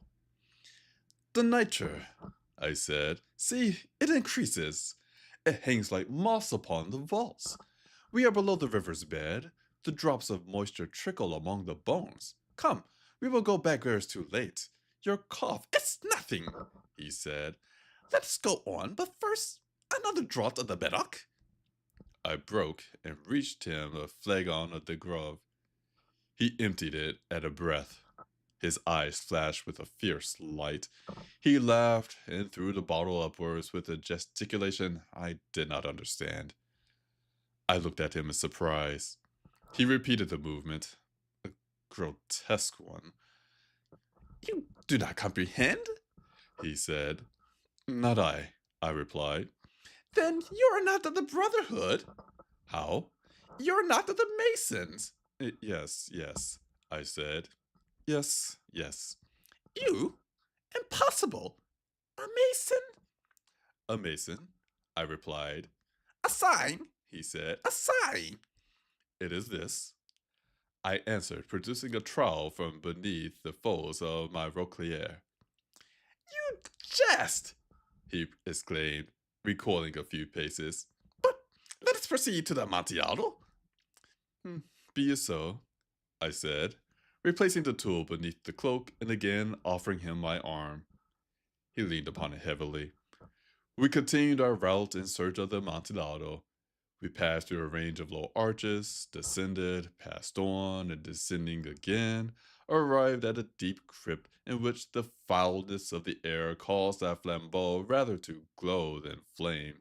The nitre, I said. See, it increases. It hangs like moss upon the vaults. We are below the river's bed. The drops of moisture trickle among the bones. Come, we will go back ere it's too late. Your cough, it's nothing, he said. Let us go on, but first, another draught of the medoc. I broke and reached him a flagon of the Grove. He emptied it at a breath. His eyes flashed with a fierce light. He laughed and threw the bottle upwards with a gesticulation I did not understand. I looked at him in surprise. He repeated the movement, a grotesque one. You do not comprehend? He said. Not I replied. Then you are not of the Brotherhood. How? You are not of the Masons. Yes, I said. Yes. You? Impossible. A Mason? A Mason, I replied. A sign, he said. A sign. It is this, I answered, producing a trowel from beneath the folds of my roquelaire. You jest, he exclaimed, recoiling a few paces. But let us proceed to the Amontillado. Be it so, I said, replacing the tool beneath the cloak and again offering him my arm. He leaned upon it heavily. We continued our route in search of the Amontillado. We passed through a range of low arches, descended, passed on, and descending again, arrived at a deep crypt in which the foulness of the air caused our flambeau rather to glow than flame.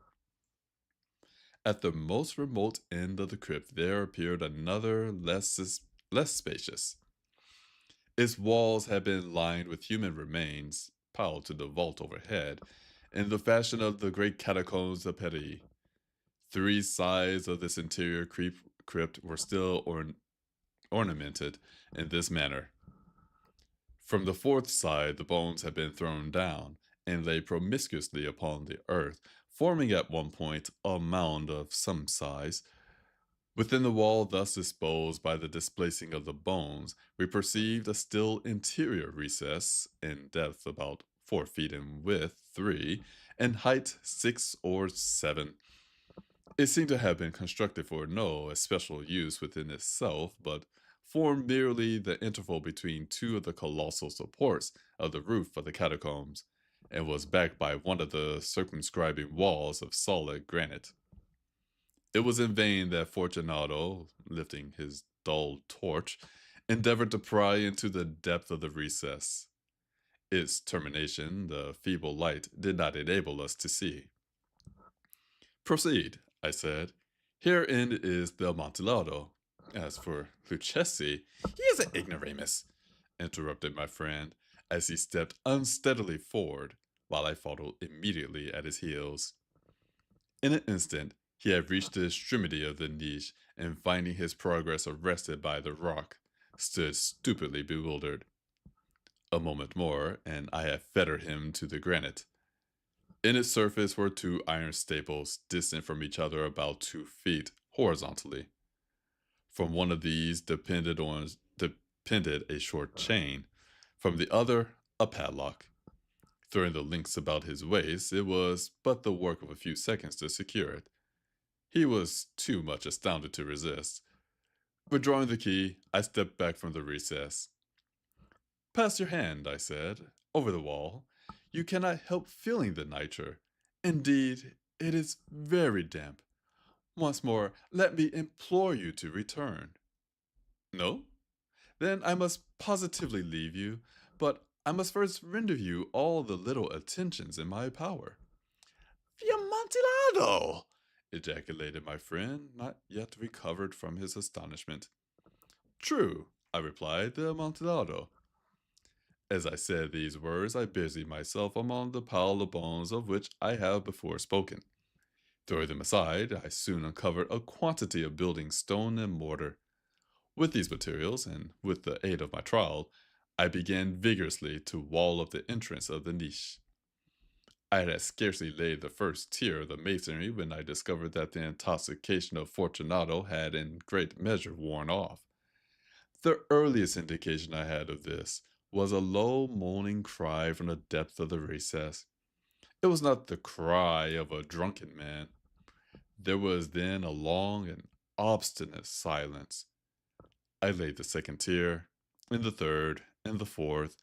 At the most remote end of the crypt there appeared another less spacious. Its walls had been lined with human remains, piled to the vault overhead, in the fashion of the great catacombs of Paris. 3 sides of this interior crypt were still ornamented in this manner. From the 4th side the bones had been thrown down, and lay promiscuously upon the earth, forming at one point a mound of some size. Within the wall thus disposed by the displacing of the bones, we perceived a still interior recess, in depth about 4 feet, in width 3, and height 6 or 7. It seemed to have been constructed for no especial use within itself, but formed merely the interval between 2 of the colossal supports of the roof of the catacombs, and was backed by one of the circumscribing walls of solid granite. It was in vain that Fortunato, lifting his dull torch, endeavored to pry into the depth of the recess. Its termination, the feeble light, did not enable us to see. Proceed, I said. Herein is the Amontillado. As for Lucchesi, he is an ignoramus, interrupted my friend, as he stepped unsteadily forward, while I followed immediately at his heels. In an instant, he had reached the extremity of the niche, and finding his progress arrested by the rock, stood stupidly bewildered. A moment more, and I had fettered him to the granite. In its surface were two iron staples, distant from each other about 2 feet, horizontally. From one of these depended a short chain, from the other a padlock. Throwing the links about his waist, it was but the work of a few seconds to secure it. He was too much astounded to resist. Withdrawing the key, I stepped back from the recess. Pass your hand, I said, over the wall. You cannot help feeling the nitre. Indeed, it is very damp. Once more, let me implore you to return. No? Then I must positively leave you, but I must first render you all the little attentions in my power. The Amontillado! Ejaculated my friend, not yet recovered from his astonishment. True, I replied, the Amontillado. As I said these words, I busied myself among the pile of bones of which I have before spoken. Throwing them aside, I soon uncovered a quantity of building stone and mortar. With these materials, and with the aid of my trowel, I began vigorously to wall up the entrance of the niche. I had scarcely laid the first tier of the masonry when I discovered that the intoxication of Fortunato had in great measure worn off. The earliest indication I had of this was a low moaning cry from the depth of the recess. It was not the cry of a drunken man. There was then a long and obstinate silence. I laid the second tier, and the third, and the fourth,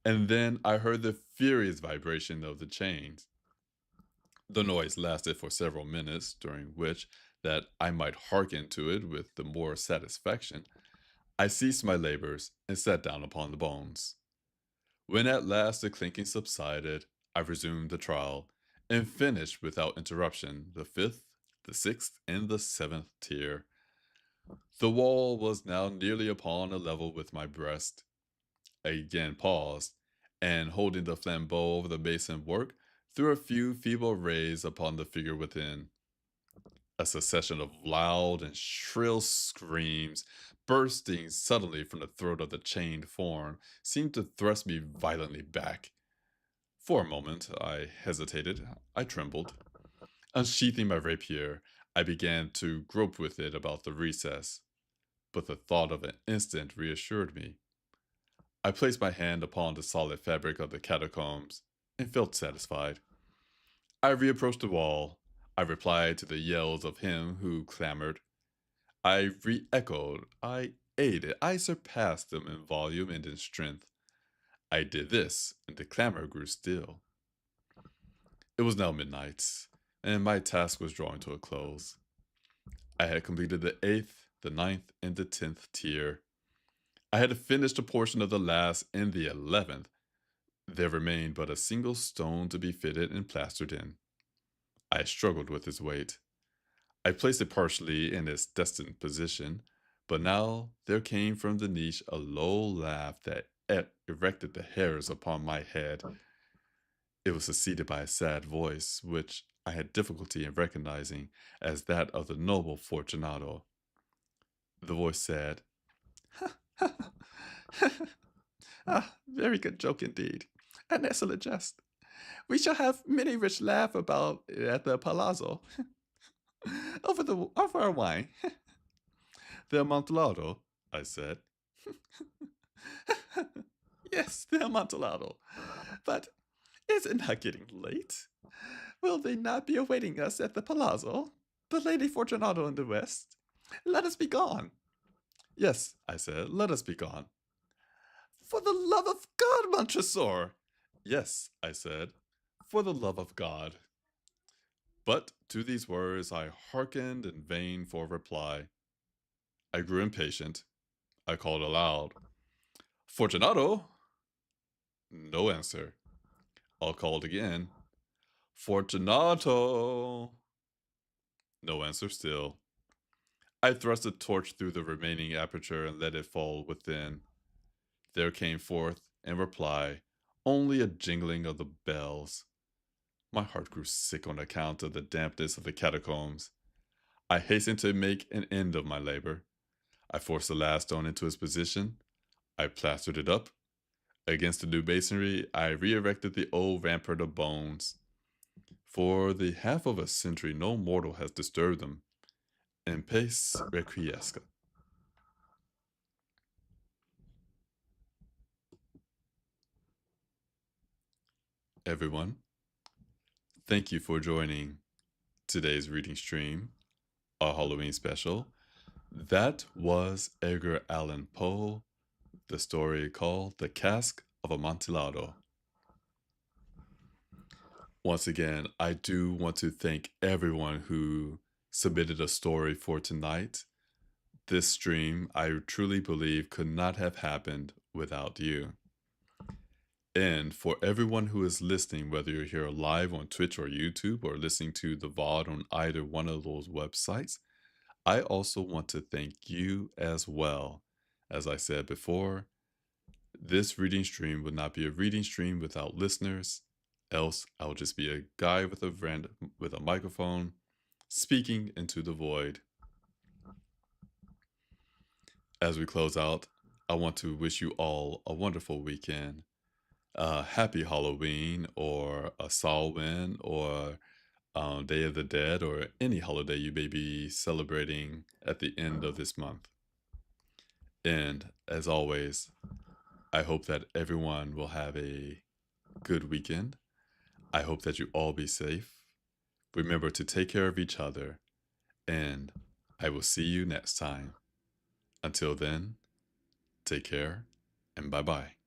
and then I heard the furious vibration of the chains. The noise lasted for several minutes, during which, that I might hearken to it with the more satisfaction, I ceased my labors and sat down upon the bones. When at last the clinking subsided, I resumed the trial, and finished without interruption the fifth, the sixth, and the seventh tier. The wall was now nearly upon a level with my breast. I again paused, and holding the flambeau over the mason work, threw a few feeble rays upon the figure within. A succession of loud and shrill screams, bursting suddenly from the throat of the chained form, seemed to thrust me violently back. For a moment I hesitated, I trembled. Unsheathing my rapier, I began to grope with it about the recess, but the thought of an instant reassured me. I placed my hand upon the solid fabric of the catacombs, and felt satisfied. I reapproached the wall. I replied to the yells of him who clamored. I re-echoed, I aided, I surpassed them in volume and in strength. I did this, and the clamor grew still. It was now midnight, and my task was drawing to a close. I had completed the 8th, the ninth, and the 10th tier. I had finished a portion of the last and the 11th. There remained but a single stone to be fitted and plastered in. I struggled with its weight. I placed it partially in its destined position, but now there came from the niche a low laugh that erected the hairs upon my head. It was succeeded by a sad voice, which I had difficulty in recognizing as that of the noble Fortunato. The voice said, very good joke indeed. An excellent jest. We shall have many rich laugh about it at the palazzo. over our wine. The Amontillado, I said. Yes, the Amontillado. But is it not getting late? Will they not be awaiting us at the palazzo? The Lady Fortunato in the west? Let us be gone. Yes, I said, let us be gone. For the love of God, Montresor! Yes, I said, for the love of God. But to these words I hearkened in vain for reply. I grew impatient. I called aloud, Fortunato! No answer. I called again, Fortunato! No answer still. I thrust a torch through the remaining aperture and let it fall within. There came forth, in reply, only a jingling of the bells. My heart grew sick on account of the dampness of the catacombs. I hastened to make an end of my labor. I forced the last stone into its position. I plastered it up. Against the new masonry, I re-erected the old rampart of bones. For the half of a century, no mortal has disturbed them. In pace requiescat. Everyone, thank you for joining today's reading stream, our Halloween special. That was Edgar Allan Poe, the story called The Cask of Amontillado. Once again, I do want to thank everyone who submitted a story for tonight. This stream, I truly believe, could not have happened without you. And for everyone who is listening, whether you're here live on Twitch or YouTube or listening to the VOD on either one of those websites, I also want to thank you as well. As I said before, this reading stream would not be a reading stream without listeners, else I would just be a guy with a microphone speaking into the void. As we close out, I want to wish you all a wonderful weekend. Happy Halloween or a Samhain or Day of the Dead or any holiday you may be celebrating at the end of this month. And as always, I hope that everyone will have a good weekend. I hope that you all be safe. Remember to take care of each other, and I will see you next time. Until then, take care and bye-bye.